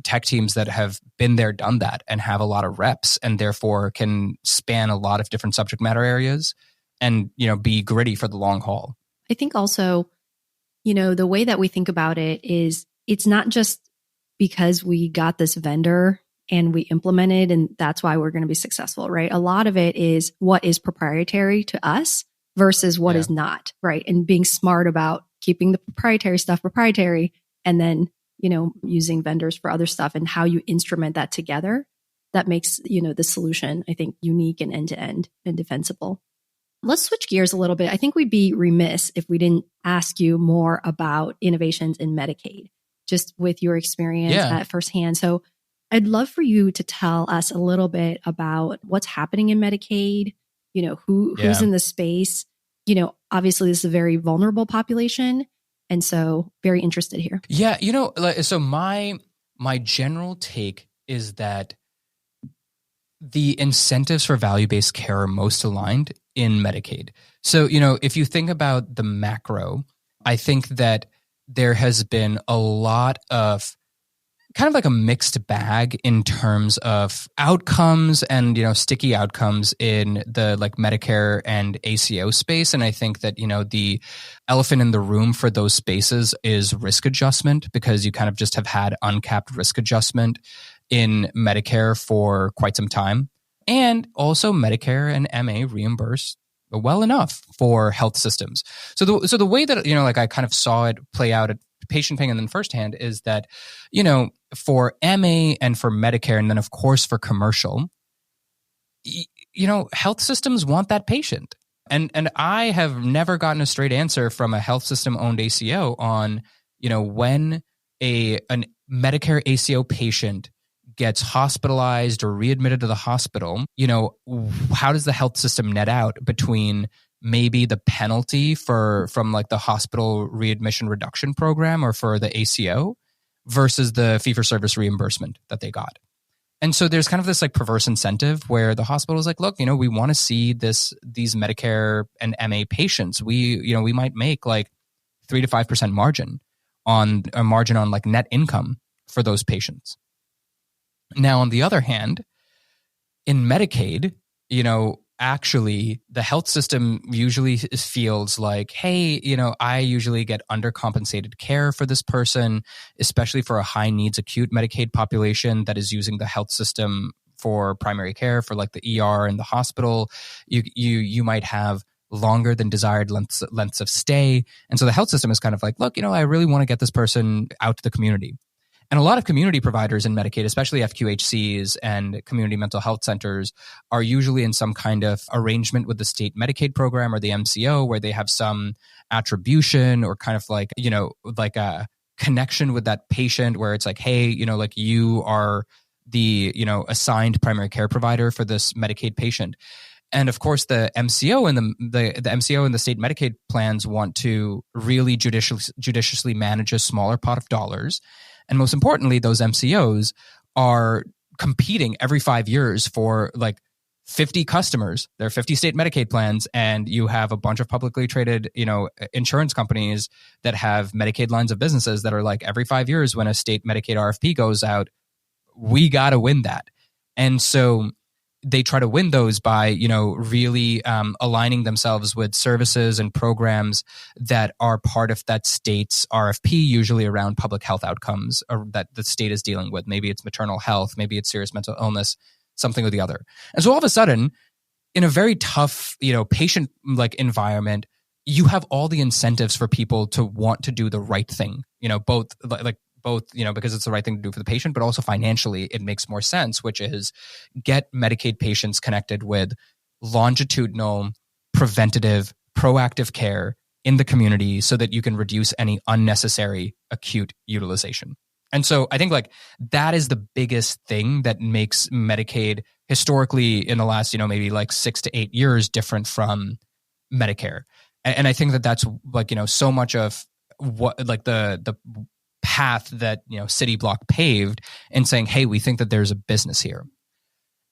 tech teams that have been there, done that, and have a lot of reps, and therefore can span a lot of different subject matter areas and, be gritty for the long haul. I think also, the way that we think about it is it's not just because we got this vendor and we implemented and that's why we're going to be successful, right? A lot of it is what is proprietary to us versus what is not, right? And being smart about keeping the proprietary stuff proprietary and then using vendors for other stuff, and how you instrument that together, that makes, the solution, I think, unique and end-to-end and defensible. Let's switch gears a little bit. I think we'd be remiss if we didn't ask you more about innovations in Medicaid, just with your experience at firsthand. So I'd love for you to tell us a little bit about what's happening in Medicaid, who's in the space. Obviously this is a very vulnerable population. And so very interested here. Yeah. So my general take is that the incentives for value-based care are most aligned in Medicaid. So, if you think about the macro, I think that there has been a lot of kind of like a mixed bag in terms of outcomes and, sticky outcomes in the like Medicare and ACO space. And I think that, the elephant in the room for those spaces is risk adjustment, because you kind of just have had uncapped risk adjustment in Medicare for quite some time. And also Medicare and MA reimburse well enough for health systems. So the way that, I kind of saw it play out at patient paying and then firsthand is that, for MA and for Medicare, and then of course for commercial, health systems want that patient. And I have never gotten a straight answer from a health system owned ACO on, when a Medicare ACO patient gets hospitalized or readmitted to the hospital, how does the health system net out between maybe the penalty from like the hospital readmission reduction program or for the ACO versus the fee-for-service reimbursement that they got? And so there's kind of this like perverse incentive where the hospital is like, look, we want to see these Medicare and MA patients. We might make like 3 to 5% margin on like net income for those patients. Now, on the other hand, in Medicaid, actually the health system usually feels like, hey, I usually get undercompensated care for this person, especially for a high needs acute Medicaid population that is using the health system for primary care, for like the ER and the hospital. You might have longer than desired lengths of stay. And so the health system is kind of like, look, I really want to get this person out to the community. And a lot of community providers in Medicaid, especially FQHCs and community mental health centers, are usually in some kind of arrangement with the state Medicaid program or the MCO where they have some attribution or kind of like, like a connection with that patient where it's like, hey, like you are the, assigned primary care provider for this Medicaid patient. And of course, the MCO and the MCO and the state Medicaid plans want to really judiciously manage a smaller pot of dollars. And most importantly, those MCOs are competing every 5 years for like 50 customers. There are 50 state Medicaid plans, and you have a bunch of publicly traded, insurance companies that have Medicaid lines of businesses that are like every 5 years when a state Medicaid RFP goes out, we got to win that. And so they try to win those by, really aligning themselves with services and programs that are part of that state's RFP, usually around public health outcomes that the state is dealing with. Maybe it's maternal health, maybe it's serious mental illness, something or the other. And so all of a sudden, in a very tough, patient like environment, you have all the incentives for people to want to do the right thing, both, because it's the right thing to do for the patient, but also financially, it makes more sense, which is get Medicaid patients connected with longitudinal, preventative, proactive care in the community so that you can reduce any unnecessary acute utilization. And so I think like that is the biggest thing that makes Medicaid historically in the last, maybe like 6 to 8 years different from Medicare. And I think that that's like, so much of what like the path that City Block paved and saying, hey, we think that there's a business here.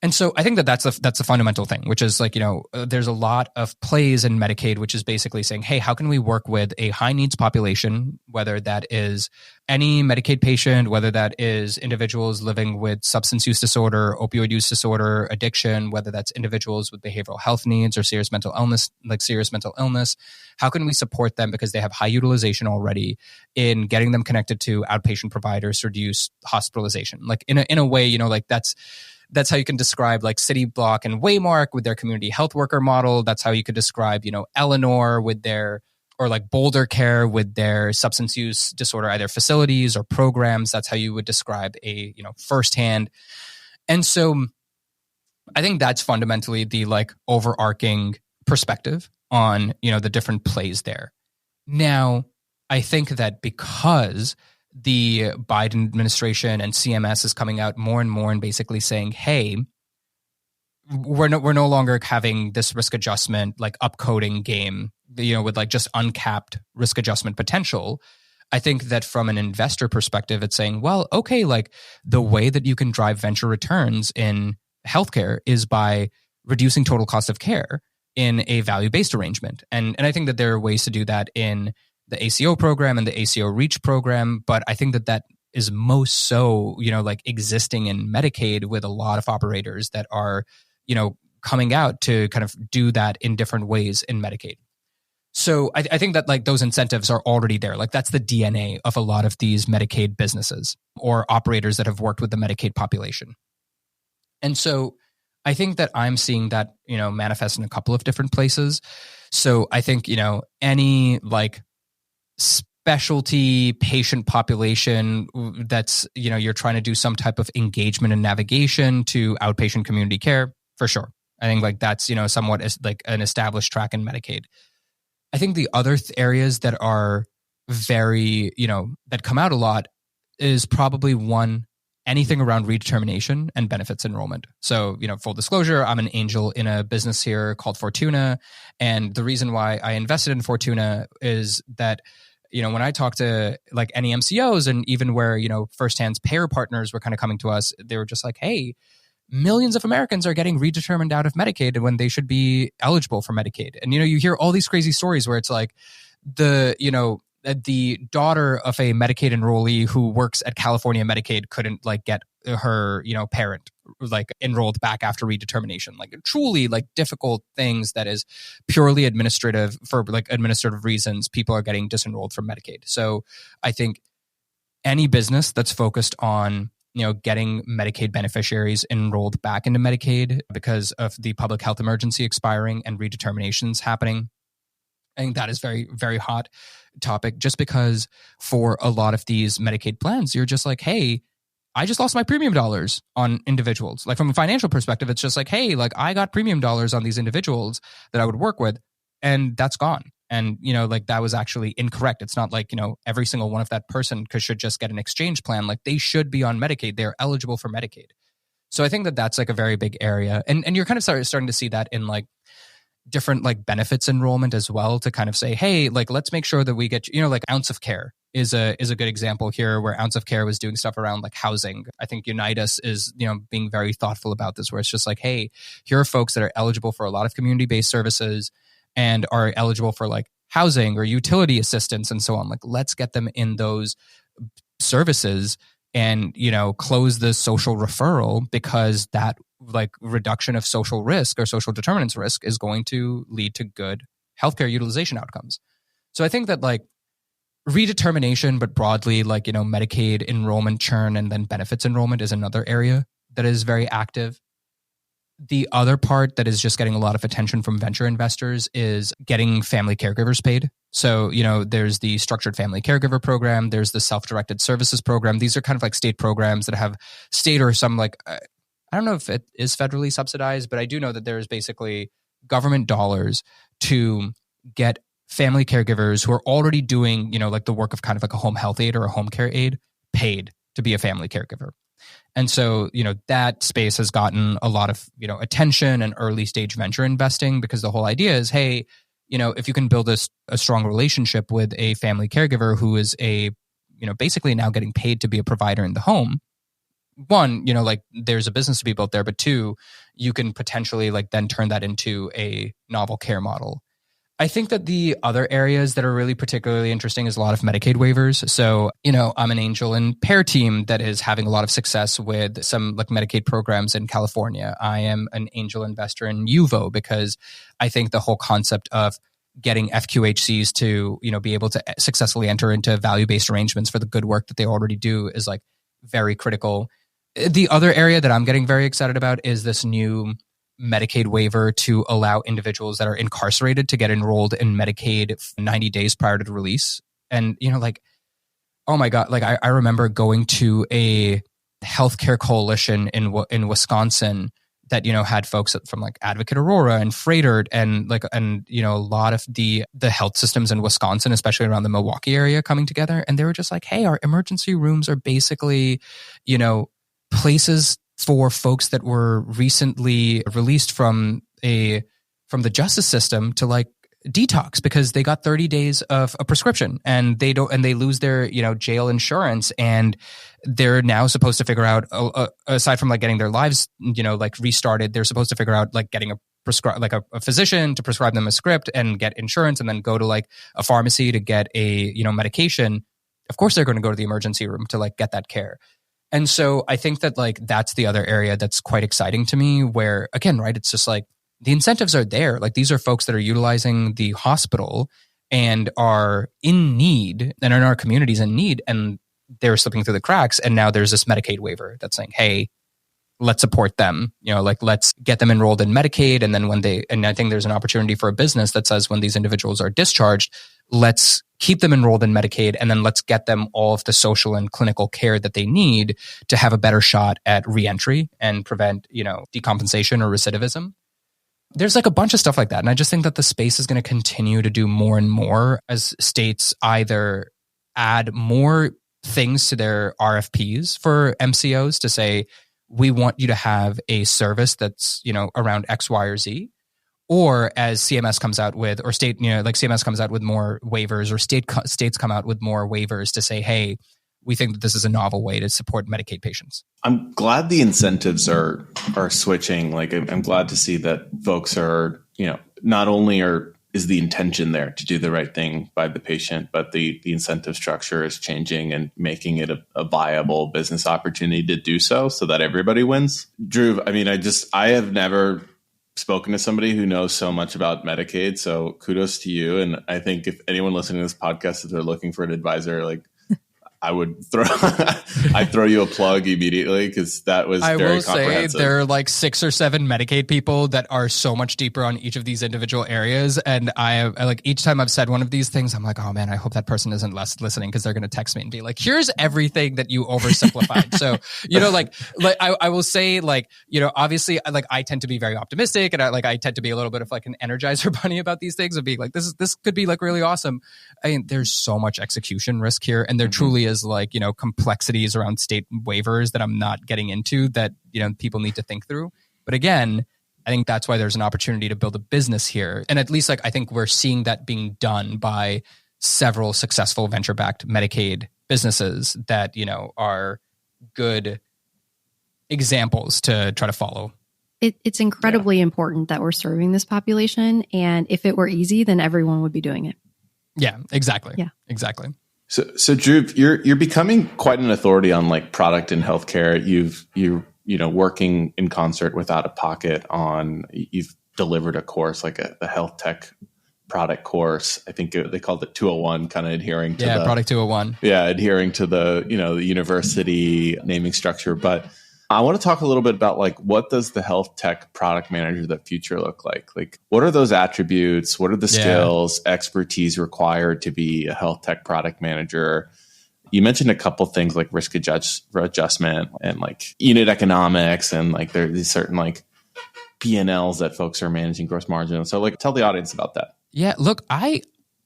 And so I think that that's a fundamental thing, which is like, there's a lot of plays in Medicaid, which is basically saying, hey, how can we work with a high needs population, whether that is any Medicaid patient, whether that is individuals living with substance use disorder, opioid use disorder, addiction, whether that's individuals with behavioral health needs or serious mental illness. How can we support them because they have high utilization already in getting them connected to outpatient providers to reduce hospitalization? Like in a way, like that's how you can describe like City Block and Waymark with their community health worker model. That's how you could describe, Eleanor with or like Boulder Care with their substance use disorder, either facilities or programs. That's how you would describe a, firsthand. And so I think that's fundamentally the like overarching perspective on, the different plays there. Now, I think that because the Biden administration and CMS is coming out more and more and basically saying, hey, we're no longer having this risk adjustment, like upcoding game, with like just uncapped risk adjustment potential. I think that from an investor perspective, it's saying, well, okay, like the way that you can drive venture returns in healthcare is by reducing total cost of care in a value-based arrangement. And I think that there are ways to do that in the ACO program and the ACO REACH program, but I think that is most so, like existing in Medicaid with a lot of operators that are, coming out to kind of do that in different ways in Medicaid. So I think that like those incentives are already there. Like that's the DNA of a lot of these Medicaid businesses or operators that have worked with the Medicaid population. And so I think that I'm seeing that, manifest in a couple of different places. So I think, any like specialty patient population that's, you're trying to do some type of engagement and navigation to outpatient community care, for sure. I think like that's, somewhat as like an established track in Medicaid. I think the other areas that are very, that come out a lot is probably one, anything around redetermination and benefits enrollment. So, full disclosure, I'm an angel in a business here called Fortuna. And the reason why I invested in Fortuna is that, when I talk to like any MCOs and even where, firsthand payer partners were kind of coming to us, they were just like, hey, millions of Americans are getting redetermined out of Medicaid when they should be eligible for Medicaid. And, you hear all these crazy stories where it's like the daughter of a Medicaid enrollee who works at California Medicaid couldn't like get her, parent like enrolled back after redetermination, like truly like difficult things that is purely administrative for like administrative reasons. People are getting disenrolled from Medicaid. So I think any business that's focused on, getting Medicaid beneficiaries enrolled back into Medicaid because of the public health emergency expiring and redeterminations happening, I think that is very, very hot topic, just because for a lot of these Medicaid plans, you're just like, hey, I just lost my premium dollars on individuals. Like from a financial perspective, it's just like, hey, like I got premium dollars on these individuals that I would work with, and that's gone. And, like that was actually incorrect. It's not like, every single one of that person should just get an exchange plan. Like they should be on Medicaid. They're eligible for Medicaid. So I think that that's like a very big area. And you're kind of starting to see that in like different like benefits enrollment as well, to kind of say, hey, like let's make sure that we get, like Ounce of Care is a good example here, where Ounce of Care was doing stuff around like housing. I think Unitas is, being very thoughtful about this, where it's just like, hey, here are folks that are eligible for a lot of community-based services and are eligible for like housing or utility assistance and so on. Like let's get them in those services and, close the social referral, because that like reduction of social risk or social determinants risk is going to lead to good healthcare utilization outcomes. So I think that like redetermination, but broadly like, Medicaid enrollment churn and then benefits enrollment is another area that is very active. The other part that is just getting a lot of attention from venture investors is getting family caregivers paid. So, there's the structured family caregiver program, there's the self-directed services program. These are kind of like state programs that have state or some like, I don't know if it is federally subsidized, but I do know that there's basically government dollars to get family caregivers who are already doing, like the work of kind of like a home health aide or a home care aide paid to be a family caregiver. And so, that space has gotten a lot of, attention and early stage venture investing, because the whole idea is, hey, if you can build a strong relationship with a family caregiver who is basically now getting paid to be a provider in the home, one, like there's a business to be built there, but two, you can potentially like then turn that into a novel care model. I think that the other areas that are really particularly interesting is a lot of Medicaid waivers. So, I'm an angel in Pear Team that is having a lot of success with some like Medicaid programs in California. I am an angel investor in Uvo, because I think the whole concept of getting FQHCs to, be able to successfully enter into value-based arrangements for the good work that they already do is like very critical. The other area that I'm getting very excited about is this new Medicaid waiver to allow individuals that are incarcerated to get enrolled in Medicaid 90 days prior to the release. And, like, oh my God, like I remember going to a healthcare coalition in Wisconsin that, had folks from like Advocate Aurora and Freighter and a lot of the health systems in Wisconsin, especially around the Milwaukee area, coming together. And they were just like, hey, our emergency rooms are basically, places for folks that were recently released from the justice system to like detox, because they got 30 days of a prescription and they lose their, jail insurance, and they're now supposed to figure out, aside from like getting their lives, like restarted, they're supposed to figure out like getting a physician to prescribe them a script and get insurance, and then go to like a pharmacy to get a, medication. Of course, they're going to go to the emergency room to like get that care. And so I think that like that's the other area that's quite exciting to me, where again, right, it's just like the incentives are there. Like these are folks that are utilizing the hospital and are in need and are in our communities in need, and they're slipping through the cracks. And now there's this Medicaid waiver that's saying, hey, let's support them, like let's get them enrolled in Medicaid. And then and I think there's an opportunity for a business that says when these individuals are discharged, let's keep them enrolled in Medicaid, and then let's get them all of the social and clinical care that they need to have a better shot at reentry and prevent, decompensation or recidivism. There's like a bunch of stuff like that. And I just think that the space is going to continue to do more and more as states either add more things to their RFPs for MCOs to say, we want you to have a service that's, around X, Y, or Z. Or as CMS comes out with, or state, like CMS comes out with more waivers, or states come out with more waivers to say, hey, we think that this is a novel way to support Medicaid patients. I'm glad the incentives are switching. Like, I'm glad to see that folks are, not only is the intention there to do the right thing by the patient, but the incentive structure is changing and making it a viable business opportunity to do so that everybody wins. Dhruv, I have never spoken to somebody who knows so much about Medicaid. So kudos to you. And I think if anyone listening to this podcast, if they're looking for an advisor, like I'd throw you a plug immediately, because that was very comprehensive. I will say there are like 6 or 7 Medicaid people that are so much deeper on each of these individual areas. And I each time I've said one of these things, I'm like, oh man, I hope that person isn't listening, because they're going to text me and be like, here's everything that you oversimplified. So, I will say, obviously I tend to be very optimistic, and I tend to be a little bit of like an Energizer bunny about these things, and being like, this could be like really awesome. I mean, there's so much execution risk here, and there truly is complexities around state waivers that I'm not getting into that, people need to think through. But again, I think that's why there's an opportunity to build a business here. And at least I think we're seeing that being done by several successful venture-backed Medicaid businesses that, are good examples to try to follow. It's incredibly important that we're serving this population. And if it were easy, then everyone would be doing it. Yeah, exactly. Yeah, exactly. So Dhruv, you're becoming quite an authority on like product in healthcare. You're working in concert with Out of Pocket you've delivered a course, like the health tech product course. I think they called it 201, kind of adhering to product 201. Yeah, adhering to the the university naming structure. But I want to talk a little bit about like, what does the health tech product manager of the future look like? Like, what are those attributes? What are the skills, expertise required to be a health tech product manager? You mentioned a couple things like risk adjustment and like unit economics, and like there are these certain like P&Ls that folks are managing, gross margin. So like, tell the audience about that. Yeah, look,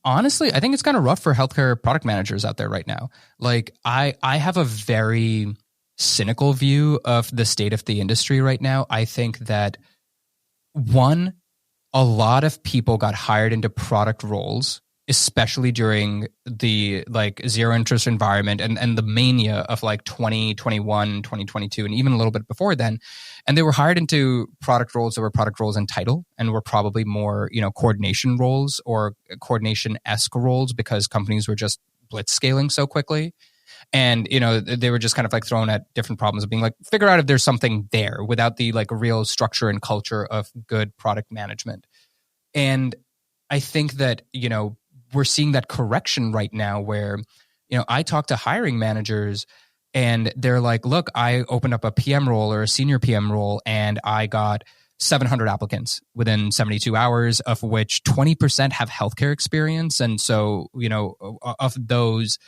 honestly, I think it's kind of rough for healthcare product managers out there right now. Like I have a very cynical view of the state of the industry right now. I think that a lot of people got hired into product roles, especially during the like zero interest environment and the mania of like 2021, 2022, and even a little bit before then. And they were hired into product roles that were product roles in title, and were probably more, coordination roles or coordination-esque roles, because companies were just blitz scaling so quickly. And, they were just kind of like thrown at different problems of being like, figure out if there's something there, without the like real structure and culture of good product management. And I think that, we're seeing that correction right now where, I talk to hiring managers and they're like, look, I opened up a PM role or a senior PM role, and I got 700 applicants within 72 hours, of which 20% have healthcare experience. And so, of those,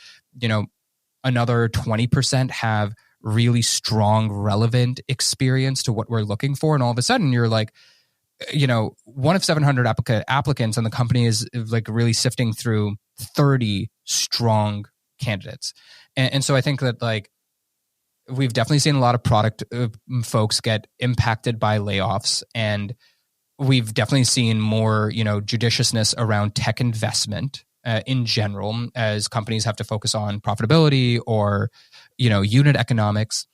another 20% have really strong, relevant experience to what we're looking for. And all of a sudden you're like, one of 700 applicants, and the company is like really sifting through 30 strong candidates. And so I think that like, we've definitely seen a lot of product folks get impacted by layoffs, and we've definitely seen more, judiciousness around tech investment in general, as companies have to focus on profitability or, unit economics.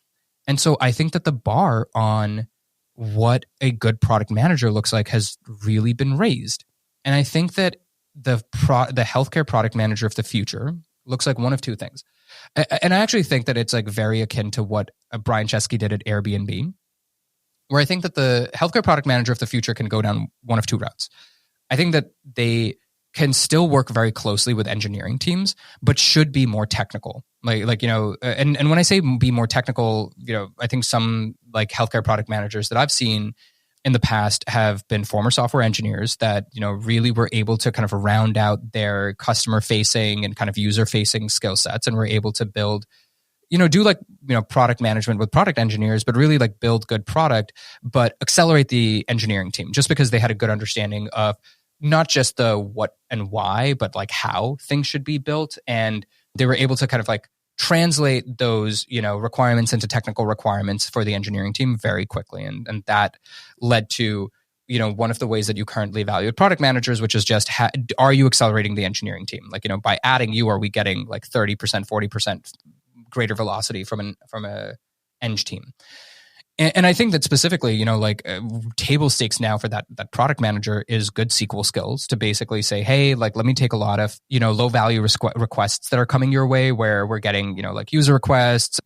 And so I think that the bar on what a good product manager looks like has really been raised. And I think that the healthcare product manager of the future looks like one of two things. And I actually think that it's like very akin to what Brian Chesky did at Airbnb, where I think that the healthcare product manager of the future can go down one of two routes. I think that they can still work very closely with engineering teams, but should be more technical. And when I say be more technical, I think some like healthcare product managers that I've seen in the past have been former software engineers that, really were able to kind of round out their customer facing and kind of user facing skill sets, and were able to build, do like, product management with product engineers, but really like build good product, but accelerate the engineering team, just because they had a good understanding of not just the what and why, but like how things should be built. And they were able to kind of like translate those, requirements into technical requirements for the engineering team very quickly. And that led to, one of the ways that you currently evaluate product managers, which is just, are you accelerating the engineering team? Like, by adding you, are we getting like 30%, 40% greater velocity from a eng team? And I think that specifically, table stakes now for that product manager is good SQL skills to basically say, hey, like, let me take a lot of, low value requests that are coming your way where we're getting, like user requests,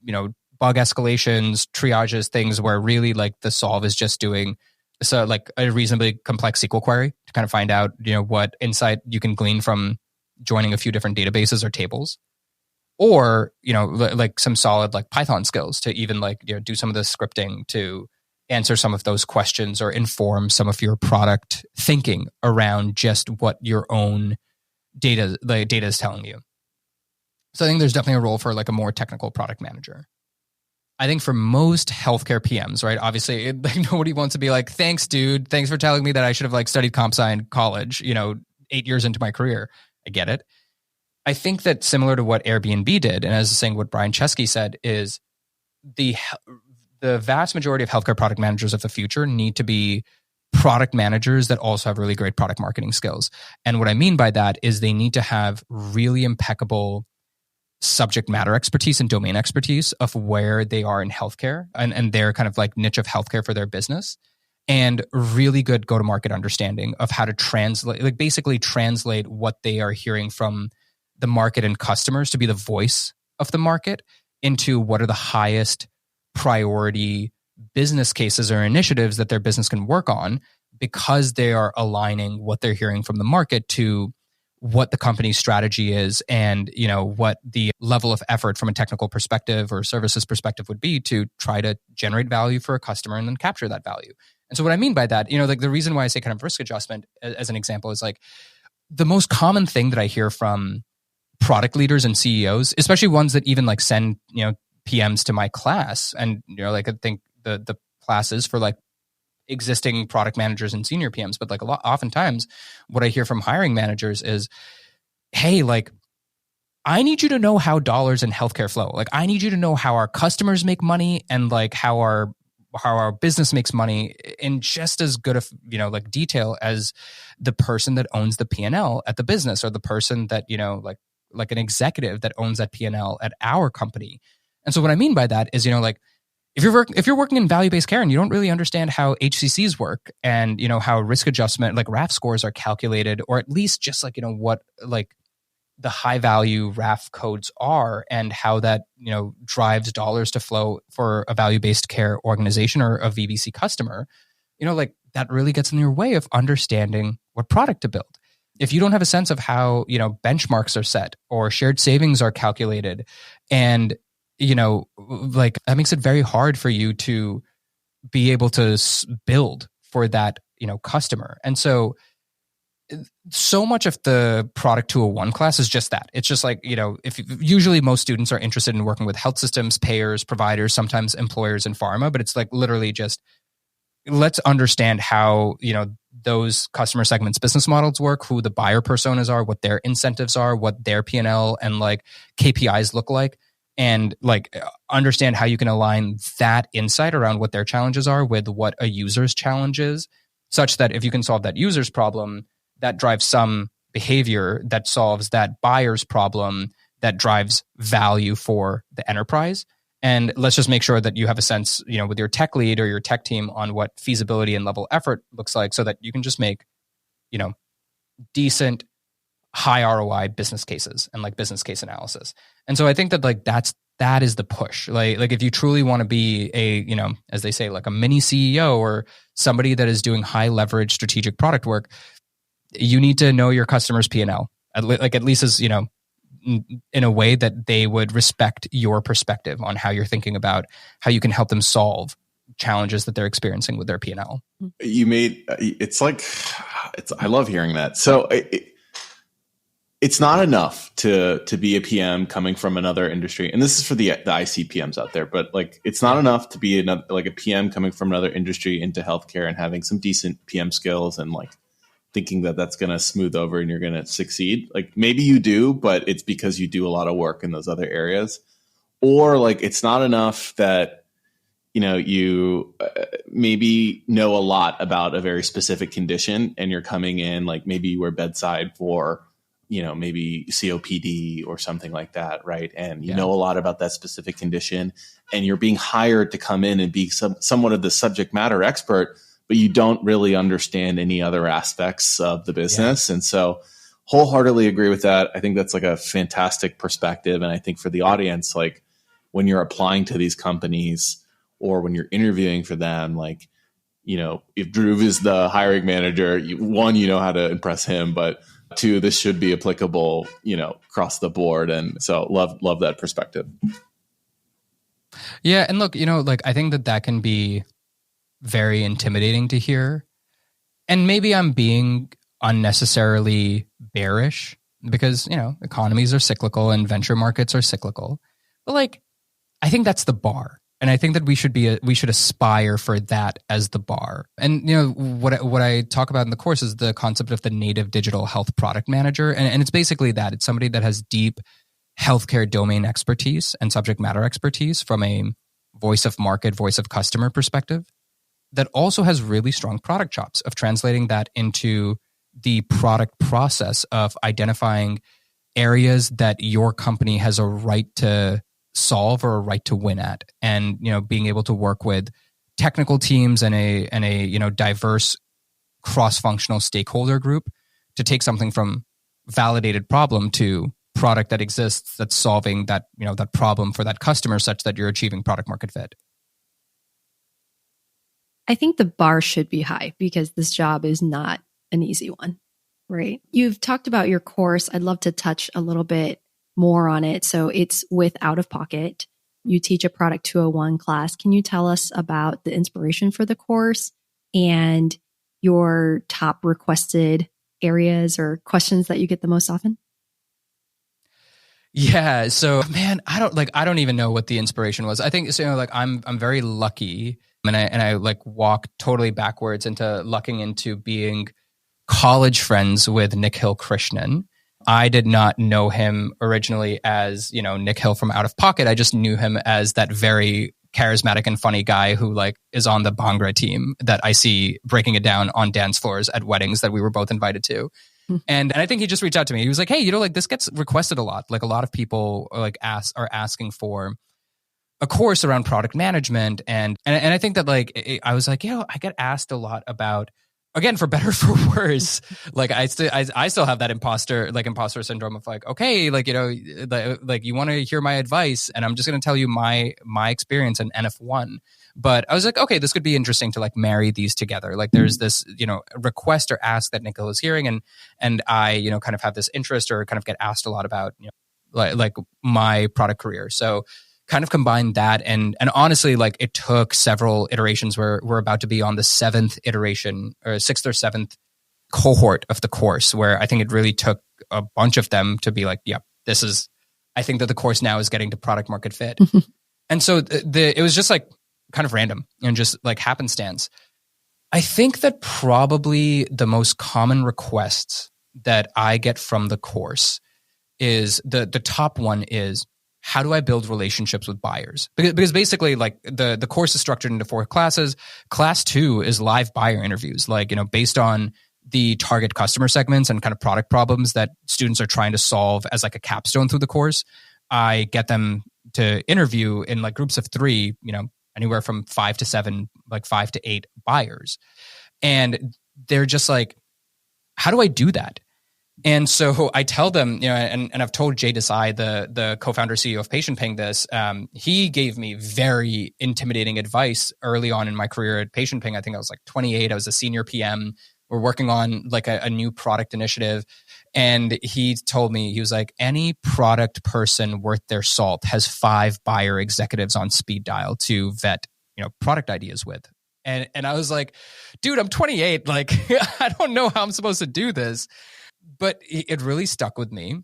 bug escalations, triages, things where really like the solve is just doing like a reasonably complex SQL query to kind of find out, what insight you can glean from joining a few different databases or tables. Or, like some solid like Python skills to even like, do some of the scripting to answer some of those questions or inform some of your product thinking around just what your own data is telling you. So I think there's definitely a role for like a more technical product manager. I think for most healthcare PMs, right? Obviously, like nobody wants to be like, thanks, dude. Thanks for telling me that I should have like studied comp sci in college, 8 years into my career. I get it. I think that similar to what Airbnb did, and as saying what Brian Chesky said, is the vast majority of healthcare product managers of the future need to be product managers that also have really great product marketing skills. And what I mean by that is they need to have really impeccable subject matter expertise and domain expertise of where they are in healthcare and their kind of like niche of healthcare for their business, and really good go-to-market understanding of how to translate, like basically translate what they are hearing from the market and customers to be the voice of the market into what are the highest priority business cases or initiatives that their business can work on, because they are aligning what they're hearing from the market to what the company's strategy is and, what the level of effort from a technical perspective or services perspective would be to try to generate value for a customer and then capture that value. And so what I mean by that, like the reason why I say kind of risk adjustment as an example is like the most common thing that I hear from product leaders and CEOs, especially ones that even like send, PMs to my class. And, like I think the class is for like existing product managers and senior PMs, but like oftentimes what I hear from hiring managers is, hey, like, I need you to know how dollars in healthcare flow. Like, I need you to know how our customers make money and like how our business makes money in just as good of, like detail as the person that owns the P&L at the business, or the person that, like an executive that owns that P&L at our company. And so what I mean by that is, like if you're working in value-based care and you don't really understand how HCCs work and, how risk adjustment, like RAF scores are calculated, or at least just like, what like the high value RAF codes are and how that, drives dollars to flow for a value-based care organization or a VBC customer, like that really gets in your way of understanding what product to build. If you don't have a sense of how, benchmarks are set or shared savings are calculated, and, like that makes it very hard for you to be able to build for that, customer. And so much of the product 201 class is just that. It's just like, if usually most students are interested in working with health systems, payers, providers, sometimes employers and pharma, but it's like literally just, let's understand how, those customer segments business models work, who the buyer personas are, what their incentives are, what their P&L and like KPIs look like, and like understand how you can align that insight around what their challenges are with what a user's challenge is, such that if you can solve that user's problem, that drives some behavior that solves that buyer's problem, that drives value for the enterprise. And let's just make sure that you have a sense, with your tech lead or your tech team on what feasibility and level effort looks like, so that you can just make, decent, high ROI business cases and like business case analysis. And so I think that like that is the push. Like if you truly want to be a, as they say, like a mini CEO or somebody that is doing high leverage strategic product work, you need to know your customer's P&L, at least as, in a way that they would respect your perspective on how you're thinking about how you can help them solve challenges that they're experiencing with their P&L. I love hearing that. So it's not enough to be a PM coming from another industry. And this is for the IC PMs out there, but like, it's not enough to be a PM coming from another industry into healthcare and having some decent PM skills and like thinking that that's going to smooth over and you're going to succeed. Like maybe you do, but it's because you do a lot of work in those other areas. or like it's not enough that, you know, you maybe know a lot about a very specific condition and you're coming in, like maybe you were bedside for, you know, maybe COPD or something like that, right? And you know a lot about that specific condition and you're being hired to come in and be somewhat of the subject matter expert, but you don't really understand any other aspects of the business. And so wholeheartedly agree with that. I think that's like a fantastic perspective. And I think for the audience, like when you're applying to these companies or when you're interviewing for them, like, you know, if Dhruv is the hiring manager, one, you know how to impress him, but two, this should be applicable, you know, across the board. And so love that perspective. Yeah. And look, you know, like I think that can be very intimidating to hear. And maybe I'm being unnecessarily bearish because, you know, economies are cyclical and venture markets are cyclical. But like, I think that's the bar. And I think that we should aspire for that as the bar. And, you know, what I talk about in the course is the concept of the native digital health product manager. And it's basically that. It's somebody that has deep healthcare domain expertise and subject matter expertise from a voice of market, voice of customer perspective that also has really strong product chops of translating that into the product process of identifying areas that your company has a right to solve or a right to win at, and, you know, being able to work with technical teams and a you know, diverse cross-functional stakeholder group to take something from validated problem to product that exists that's solving that, you know, that problem for that customer such that you're achieving product market fit. I think the bar should be high because this job is not an easy one, right? You've talked about your course. I'd love to touch a little bit more on it. So it's with Out of Pocket. You teach a Product 201 class. Can you tell us about the inspiration for the course and your top requested areas or questions that you get the most often? Yeah. So, man, I don't even know what the inspiration was. I think, so, you know, like I'm very lucky, and I like walk totally backwards into lucking into being college friends with Nikhil Krishnan. I did not know him originally as, you know, Nick Hill from Out of Pocket. I just knew him as that very charismatic and funny guy who like is on the Bhangra team that I see breaking it down on dance floors at weddings that we were both invited to. And I think he just reached out to me. He was like, hey, you know, like this gets requested a lot. Like a lot of people like are asking for a course around product management. And I think that like, I was like, you know, I get asked a lot about, again, for better or for worse, like I still have that imposter syndrome of like, okay, like, you know, like you want to hear my advice and I'm just going to tell you my experience in NF1. But I was like, okay, this could be interesting to like marry these together. Like there's this, you know, request or ask that Nikhil is hearing. And I, you know, kind of have this interest or kind of get asked a lot about, you know, like my product career. So kind of combine that. And honestly, like it took several iterations. We're about to be on the 7th iteration or 6th or 7th cohort of the course, where I think it really took a bunch of them to be like, yeah, I think that the course now is getting to product market fit. And so it was just like kind of random and just like happenstance. I think that probably the most common requests that I get from the course is the top one is, how do I build relationships with buyers? Because basically, like the course is structured into 4 classes. Class 2 is live buyer interviews, like, you know, based on the target customer segments and kind of product problems that students are trying to solve as like a capstone through the course. I get them to interview in like groups of 3, you know, anywhere from 5 to 7, like 5 to 8 buyers. And they're just like, how do I do that? And so I tell them, you know, and I've told Jay Desai, the co-founder CEO of Patient Ping, this. He gave me very intimidating advice early on in my career at Patient Ping. I think I was like 28. I was a senior PM. We're working on like a new product initiative. And he told me, he was like, any product person worth their salt has 5 buyer executives on speed dial to vet, you know, product ideas with. And I was like, dude, I'm 28. Like, I don't know how I'm supposed to do this. But it really stuck with me.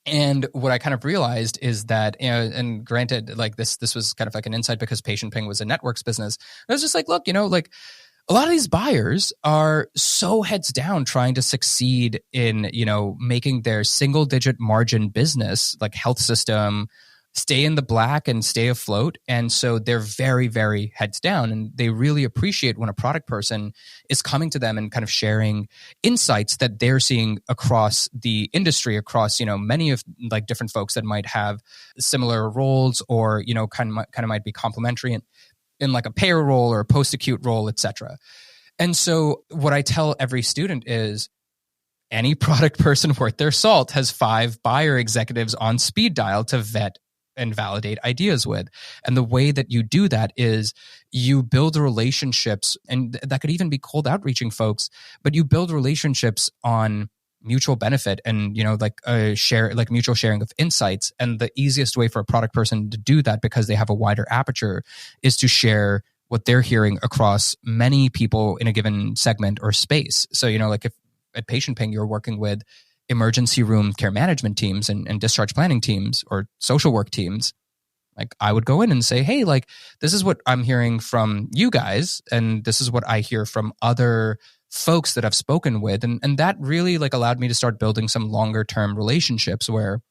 And what I kind of realized is that, you know, and granted, like this was kind of like an insight because Patient Ping was a networks business. I was just like, look, you know, like a lot of these buyers are so heads down trying to succeed in, you know, making their single digit margin business, like health system stay in the black and stay afloat. And so they're very, very heads down, and they really appreciate when a product person is coming to them and kind of sharing insights that they're seeing across the industry, across, many of like different folks that might have similar roles, or, kind of might be complementary in like a payer role or a post-acute role, et cetera. And so what I tell every student is, any product person worth their salt has 5 buyer executives on speed dial to vet and validate ideas with. And the way that you do that is you build relationships, and that could even be cold outreaching folks, but you build relationships on mutual benefit and, mutual sharing of insights. And the easiest way for a product person to do that, because they have a wider aperture, is to share what they're hearing across many people in a given segment or space. So, if at Patient Ping you're working with emergency room care management teams and discharge planning teams or social work teams, like I would go in and say, hey, like this is what I'm hearing from you guys, and this is what I hear from other folks that I've spoken with. And that really like allowed me to start building some longer term relationships where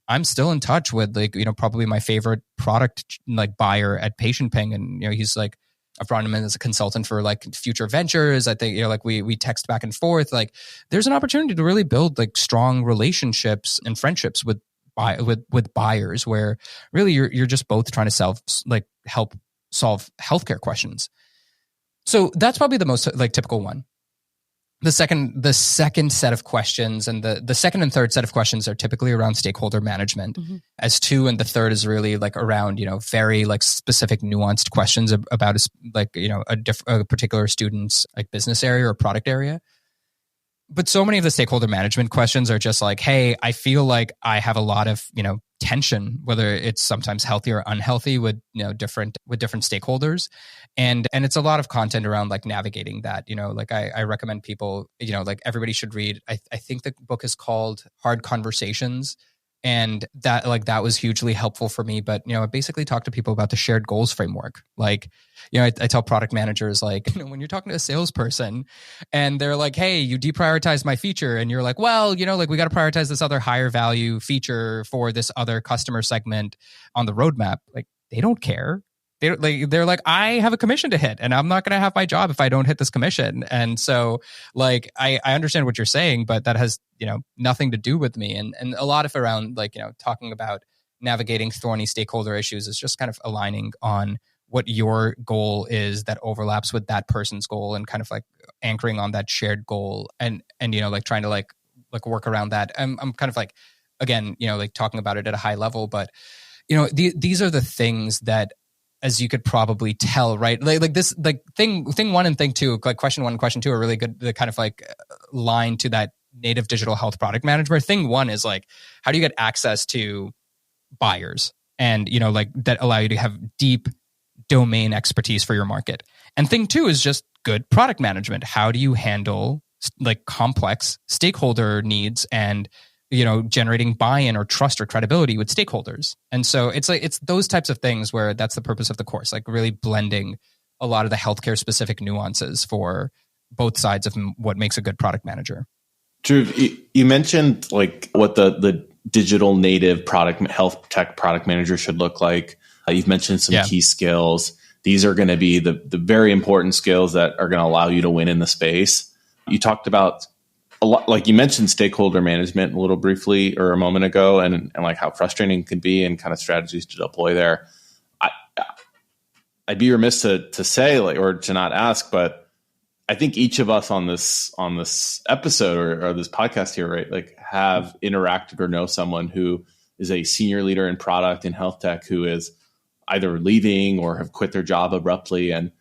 I'm still in touch with probably my favorite product like buyer at Patient Ping. And, he's like, I've brought him in as a consultant for like future ventures. I think, we text back and forth. Like there's an opportunity to really build like strong relationships and friendships with buyers, where really you're just both trying to help solve healthcare questions. So that's probably the most like typical one. The second set of questions, and the second and third set of questions are typically around stakeholder management, as two, and the third is really like around very like specific nuanced questions about a particular student's like business area or product area. But so many of the stakeholder management questions are just like, hey, I feel like I have a lot of tension, whether it's sometimes healthy or unhealthy with different stakeholders, and it's a lot of content around like navigating that. I recommend people like everybody should read. I think the book is called Hard Conversations, and that was hugely helpful for me. But I basically talk to people about the shared goals framework. Like I tell product managers, like when you're talking to a salesperson and they're like, hey, you deprioritized my feature, and you're like, well, like we got to prioritize this other higher value feature for this other customer segment on the roadmap. Like they don't care. They're like, I have a commission to hit, and I'm not going to have my job if I don't hit this commission. And so like, I understand what you're saying, but that has, nothing to do with me. And a lot of around like, talking about navigating thorny stakeholder issues is just kind of aligning on what your goal is that overlaps with that person's goal, and kind of like anchoring on that shared goal, and like trying to like work around that. I'm kind of like, again, like talking about it at a high level, but these are the things that, as you could probably tell, right? Like this, like thing one and thing two, like question one and question two are really good. The kind of like line to that native digital health product manager. Thing one is like, how do you get access to buyers and, like that allow you to have deep domain expertise for your market? And thing two is just good product management. How do you handle like complex stakeholder needs and generating buy-in or trust or credibility with stakeholders? And so it's those types of things where that's the purpose of the course, like really blending a lot of the healthcare specific nuances for both sides of what makes a good product manager. Dhruv, you mentioned like what the digital native product health tech product manager should look like. You've mentioned some key skills. These are going to be the very important skills that are going to allow you to win in the space. You talked about a lot, like you mentioned stakeholder management a little briefly or a moment ago, and like how frustrating it can be and kind of strategies to deploy there. I'd be remiss to say like, or to not ask, but I think each of us on this episode or this podcast here, right, like have interacted or know someone who is a senior leader in product in health tech who is either leaving or have quit their job abruptly. And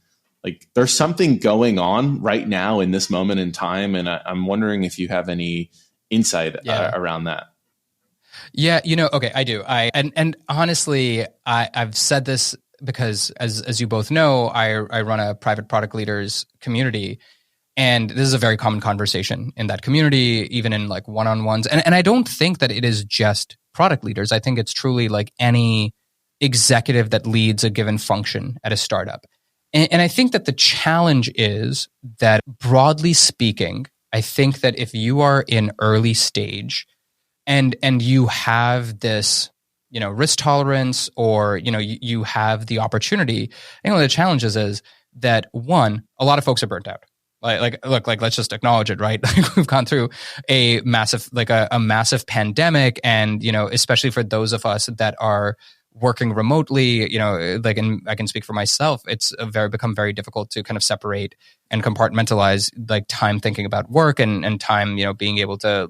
like there's something going on right now in this moment in time. And I'm wondering if you have any insight around that. Yeah, okay, I do. And honestly, I've said this because as you both know, I run a private product leaders community, and this is a very common conversation in that community, even in like one-on-ones. And I don't think that it is just product leaders. I think it's truly like any executive that leads a given function at a startup. And I think that the challenge is that, broadly speaking, I think that if you are in early stage and you have this risk tolerance, or, you have the opportunity. And one of the challenges is that, one, a lot of folks are burnt out. Look, let's just acknowledge it, right? We've gone through a massive pandemic, and, especially for those of us that are working remotely, and I can speak for myself, it's become very difficult to kind of separate and compartmentalize time thinking about work and time, being able to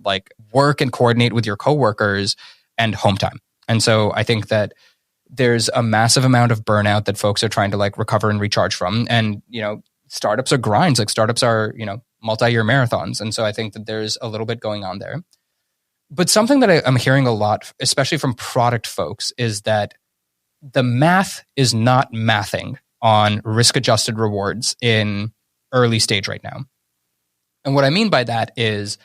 work and coordinate with your coworkers and home time. And so I think that there's a massive amount of burnout that folks are trying to recover and recharge from. And, startups are grinds. Startups are, multi-year marathons. And so I think that there's a little bit going on there. But something that I'm hearing a lot, especially from product folks, is that the math is not mathing on risk-adjusted rewards in early stage right now. And what I mean by that is,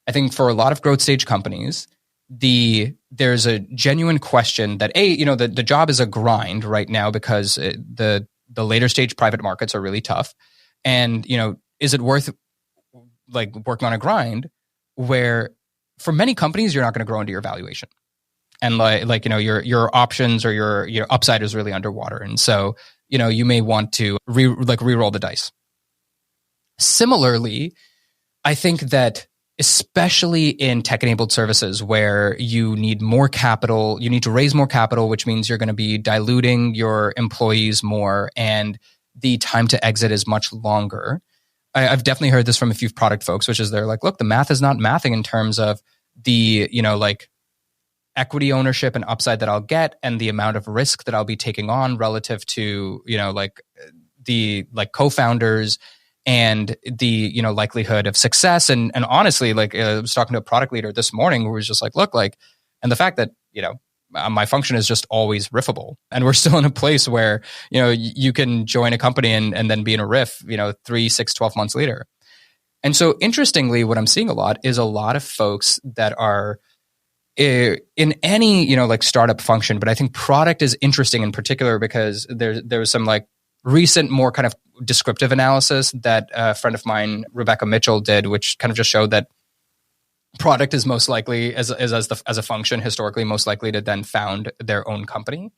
I think for a lot of growth stage companies, there's a genuine question that the job is a grind right now because the later stage private markets are really tough. And, is it worth working on a grind where for many companies, you're not going to grow into your valuation, and your options or your upside is really underwater. And so, you may want to re-roll the dice. Similarly, I think that especially in tech-enabled services where you need more capital, you need to raise more capital, which means you're going to be diluting your employees more, and the time to exit is much longer. I've definitely heard this from a few product folks, which is they're look, the math is not mathing in terms of the, equity ownership and upside that I'll get and the amount of risk that I'll be taking on relative to, the co-founders and the, likelihood of success. And honestly, I was talking to a product leader this morning who was just look, and the fact that, my function is just always riffable. And we're still in a place where, you can join a company and then be in a riff, 3, 6, 12 months later. And so interestingly, what I'm seeing a lot is a lot of folks that are in any, startup function, but I think product is interesting in particular because there was some recent, more kind of descriptive analysis that a friend of mine, Rebecca Mitchell, did, which kind of just showed that product is most likely, as a function, historically most likely to then found their own company.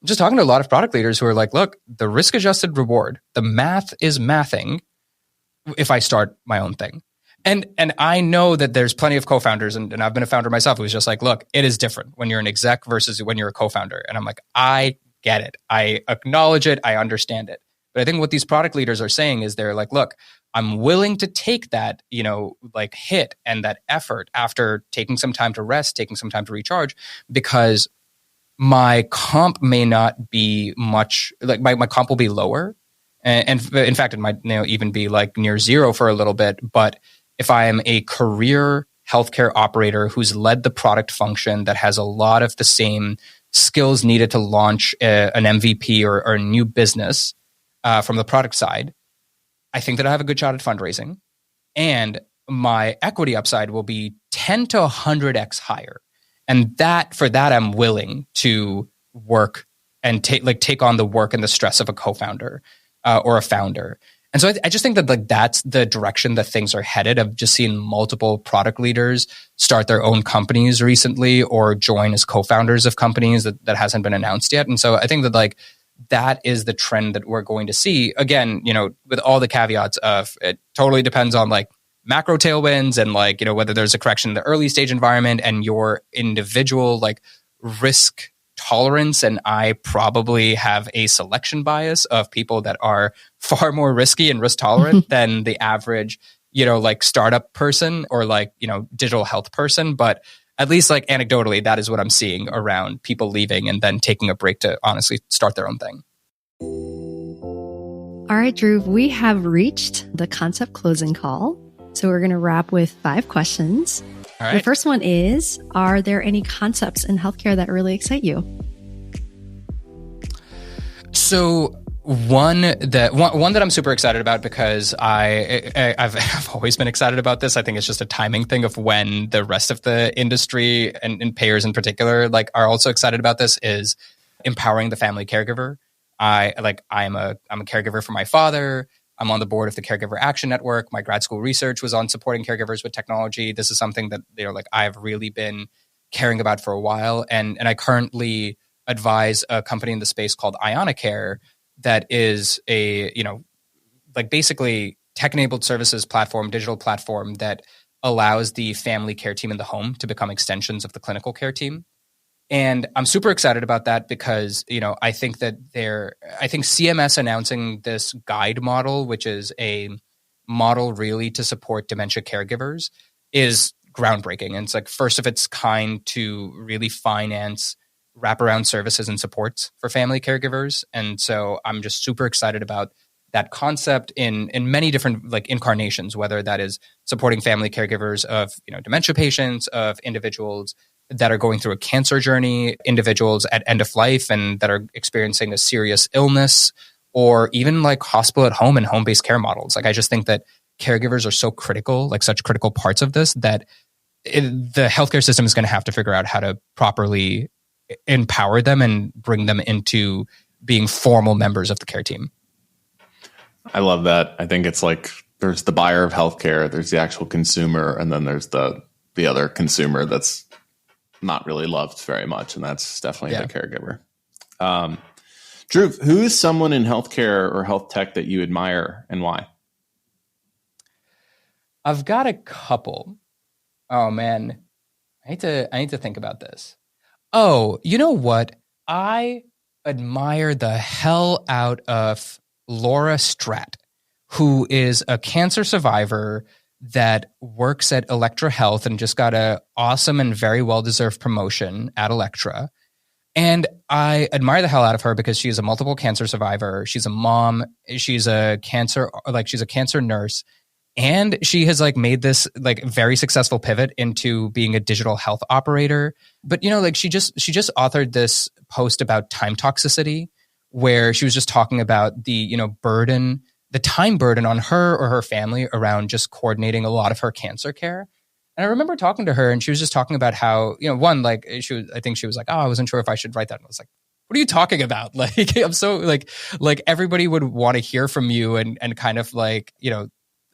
I'm just talking to a lot of product leaders who are look, the risk-adjusted reward, the math is mathing if I start my own thing. And I know that there's plenty of co-founders, and I've been a founder myself, who's just look, it is different when you're an exec versus when you're a co-founder. And I'm I get it. I acknowledge it. I understand it. But I think what these product leaders are saying is they're look, I'm willing to take that, hit and that effort after taking some time to rest, taking some time to recharge, because my comp may not be much, my comp will be lower. And in fact, it might even be near zero for a little bit. But if I am a career healthcare operator who's led the product function that has a lot of the same skills needed to launch an MVP or a new business from the product side, I think that I have a good shot at fundraising, and my equity upside will be 10 to 100x higher. And for that, I'm willing to work and take on the work and the stress of a co-founder or a founder. And so I just think that that's the direction that things are headed. I've just seen multiple product leaders start their own companies recently or join as co-founders of companies that hasn't been announced yet. And so I think that that is the trend that we're going to see. Again, with all the caveats of it totally depends on macro tailwinds and whether there's a correction in the early stage environment and your individual risk tolerance. And I probably have a selection bias of people that are far more risky and risk tolerant than the average, startup person or digital health person. But at least anecdotally, that is what I'm seeing around people leaving and then taking a break to honestly start their own thing. All right, Dhruv, we have reached the concept closing call. So we're going to wrap with 5 questions. All right. The first one is, are there any concepts in healthcare that really excite you? So one that I'm super excited about because I've always been excited about this. I think it's just a timing thing of when the rest of the industry and payers in particular are also excited about this is empowering the family caregiver. I'm a caregiver for my father. I'm on the board of the Caregiver Action Network. My grad school research was on supporting caregivers with technology. This is something that I've really been caring about for a while. And I currently advise a company in the space called IoniCare that is a, like basically tech-enabled services platform, digital platform that allows the family care team in the home to become extensions of the clinical care team. And I'm super excited about that because, I think CMS announcing this guide model, which is a model really to support dementia caregivers, is groundbreaking. And it's like first of its kind to really finance wraparound services and supports for family caregivers. And so I'm just super excited about that concept in many different like incarnations, whether that is supporting family caregivers of, dementia patients, of individuals that are going through a cancer journey, individuals at end of life and that are experiencing a serious illness, or even like hospital at home and home-based care models. Like I just think that caregivers are so critical, like such critical parts of this, that the healthcare system is going to have to figure out how to properly empower them and bring them into being formal members of the care team. I love that. I think it's like there's the buyer of healthcare, there's the actual consumer, and then there's the other consumer that's not really loved very much, and that's definitely the caregiver. Dhruv, who is someone in healthcare or health tech that you admire and why? I've got a couple. Oh man, I need to think about this. Oh, you know what? I admire the hell out of Laura Stratt, who is a cancer survivor that works at Electra Health and just got an awesome and very well-deserved promotion at Electra. And I admire the hell out of her because she's a multiple cancer survivor. She's a mom. She's a cancer nurse. And she has like made this like very successful pivot into being a digital health operator. But, she just authored this post about time toxicity, where she was just talking about the, the time burden on her or her family around just coordinating a lot of her cancer care. And I remember talking to her and she was just talking about how, I think she was like, oh, I wasn't sure if I should write that. And I was like, what are you talking about? Like, I'm so like everybody would want to hear from you and kind of like,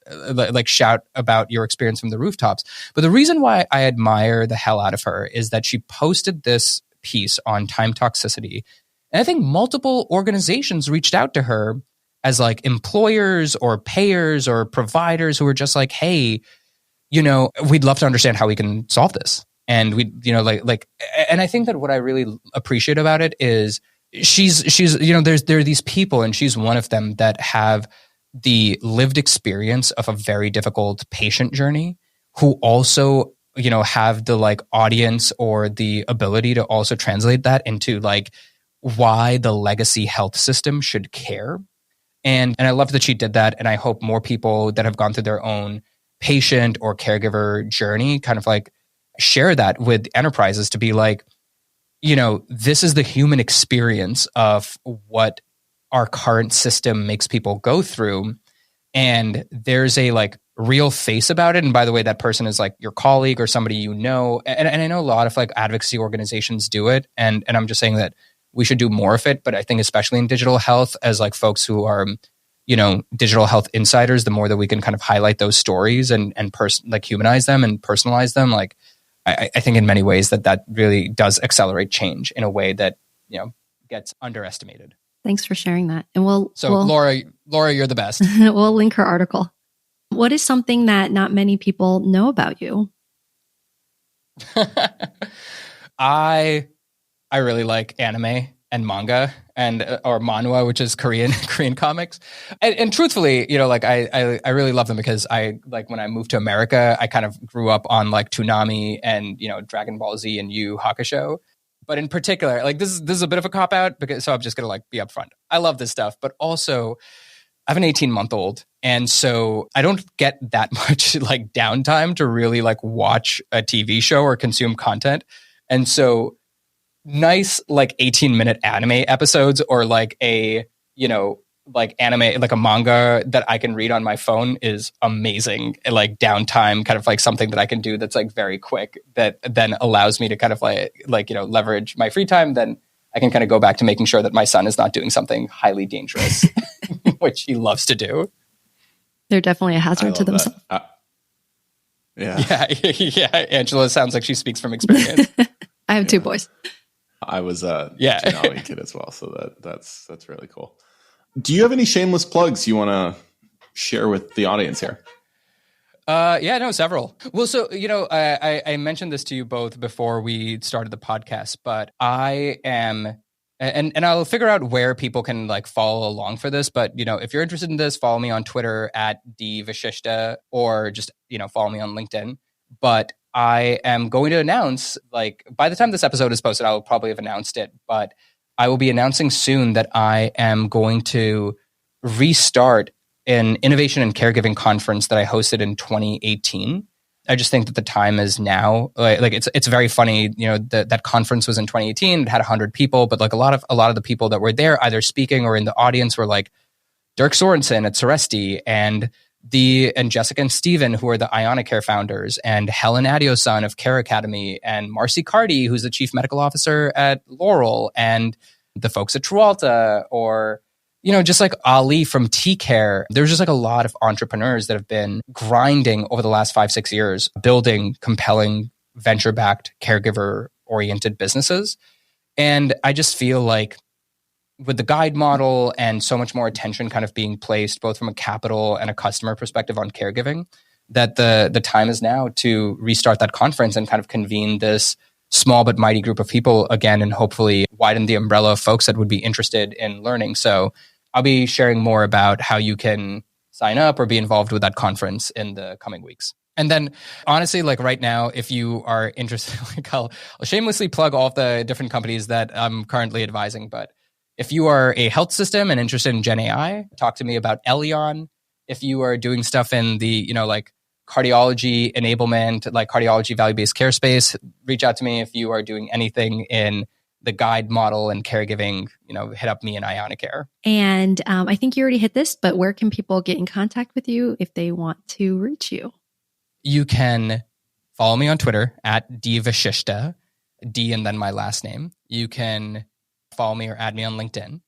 like shout about your experience from the rooftops. But the reason why I admire the hell out of her is that she posted this piece on time toxicity. And I think multiple organizations reached out to her as like employers or payers or providers who were just like, hey, we'd love to understand how we can solve this. And and I think that what I really appreciate about it is she's there are these people, and she's one of them, that have the lived experience of a very difficult patient journey, who also, have the like audience or the ability to also translate that into like why the legacy health system should care. And I love that she did that. And I hope more people that have gone through their own patient or caregiver journey kind of like share that with enterprises to be like, this is the human experience of what our current system makes people go through. And there's a like real face about it. And by the way, that person is like your colleague or somebody, and I know a lot of like advocacy organizations do it. And I'm just saying that we should do more of it. But I think especially in digital health, as like folks who are, digital health insiders, the more that we can kind of highlight those stories and humanize them and personalize them, like I think in many ways that really does accelerate change in a way that, gets underestimated. Thanks for sharing that. And Laura, you're the best. We'll link her article. What is something that not many people know about you? I really like anime and manga or manhwa, which is Korean comics. And truthfully, I really love them because I like when I moved to America, I kind of grew up on like Toonami and, Dragon Ball Z and Yu Hakusho. But in particular, like this is a bit of a cop out so I'm just going to like be upfront. I love this stuff, but also I have an 18-month-old. And so I don't get that much like downtime to really like watch a TV show or consume content. And so nice like 18-minute anime episodes or like a, like anime, like a manga that I can read on my phone is amazing. Like downtime, kind of like something that I can do that's like very quick that then allows me to kind of like leverage my free time. Then I can kind of go back to making sure that my son is not doing something highly dangerous, which he loves to do. They're definitely a hazard to themselves. Yeah. Yeah. Angela sounds like she speaks from experience. I have two boys. I was a Denali kid as well, so that's really cool. Do you have any shameless plugs you want to share with the audience here? Several. Well, so, I mentioned this to you both before we started the podcast, but I am, and I'll figure out where people can like follow along for this. But, if you're interested in this, follow me on Twitter at Vasishtha, or just, follow me on LinkedIn. But I am going to announce, like, by the time this episode is posted, I will probably have announced it, but I will be announcing soon that I am going to restart an innovation and caregiving conference that I hosted in 2018. I just think that the time is now. Like it's very funny, that conference was in 2018. It had 100 people, but like a lot of the people that were there, either speaking or in the audience, were like Dirk Sorensen at Soresti and Jessica and Steven, who are the IoniCare founders, and Helen Adioson of Care Academy, and Marcy Carty, who's the chief medical officer at Laurel, and the folks at Trewalta, or just like Ali from T-Care. There's just like a lot of entrepreneurs that have been grinding over the last 5-6 years, building compelling venture-backed, caregiver-oriented businesses. And I just feel like with the guide model and so much more attention kind of being placed both from a capital and a customer perspective on caregiving, that the time is now to restart that conference and kind of convene this small but mighty group of people again, and hopefully widen the umbrella of folks that would be interested in learning. So I'll be sharing more about how you can sign up or be involved with that conference in the coming weeks. And then honestly, like right now, if you are interested, like I'll shamelessly plug all of the different companies that I'm currently advising. But if you are a health system and interested in Gen AI, talk to me about Elion. If you are doing stuff in the, like cardiology enablement, like cardiology value-based care space, reach out to me. If you are doing anything in the guide model and caregiving, hit up me and IoniCare. And I think you already hit this, but where can people get in contact with you if they want to reach you? You can follow me on Twitter at Vasishtha, D and then my last name. You can follow me or add me on LinkedIn.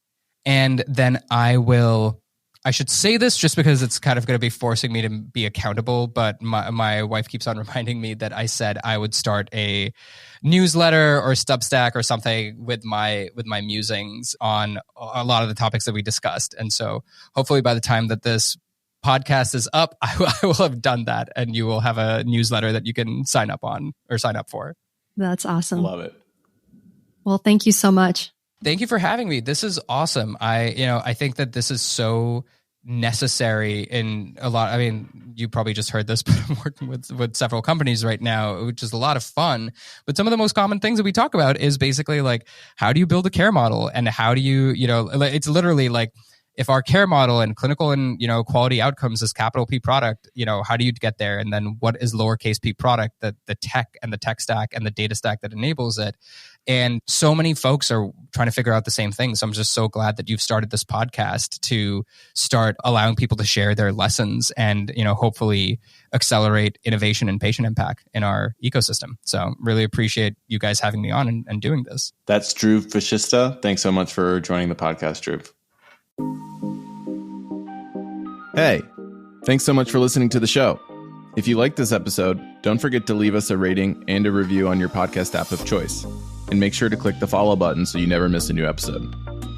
And then I should say this just because it's kind of going to be forcing me to be accountable, but my wife keeps on reminding me that I said I would start a newsletter or Substack or something with my musings on a lot of the topics that we discussed. And so hopefully by the time that this podcast is up, I will have done that, and you will have a newsletter that you can sign up on or sign up for. That's awesome. Love it. Well, thank you so much. Thank you for having me. This is awesome. I think that this is so necessary in a lot. I mean, you probably just heard this, but I'm working with several companies right now, which is a lot of fun. But some of the most common things that we talk about is basically like, how do you build a care model, and how do you, it's literally like, if our care model and clinical and, quality outcomes is capital P product, how do you get there? And then what is lowercase p product, the tech and the tech stack and the data stack that enables it? And so many folks are trying to figure out the same thing. So I'm just so glad that you've started this podcast to start allowing people to share their lessons and, hopefully accelerate innovation and patient impact in our ecosystem. So really appreciate you guys having me on and doing this. That's Dhruv Vasishtha. Thanks so much for joining the podcast, Dhruv. Hey, thanks so much for listening to the show. If you liked this episode, don't forget to leave us a rating and a review on your podcast app of choice. And make sure to click the follow button so you never miss a new episode.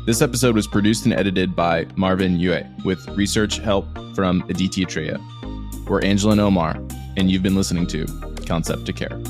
This episode was produced and edited by Marvin Yue with research help from Aditya Treya. We're Angela and Omar, and you've been listening to Concept to Care.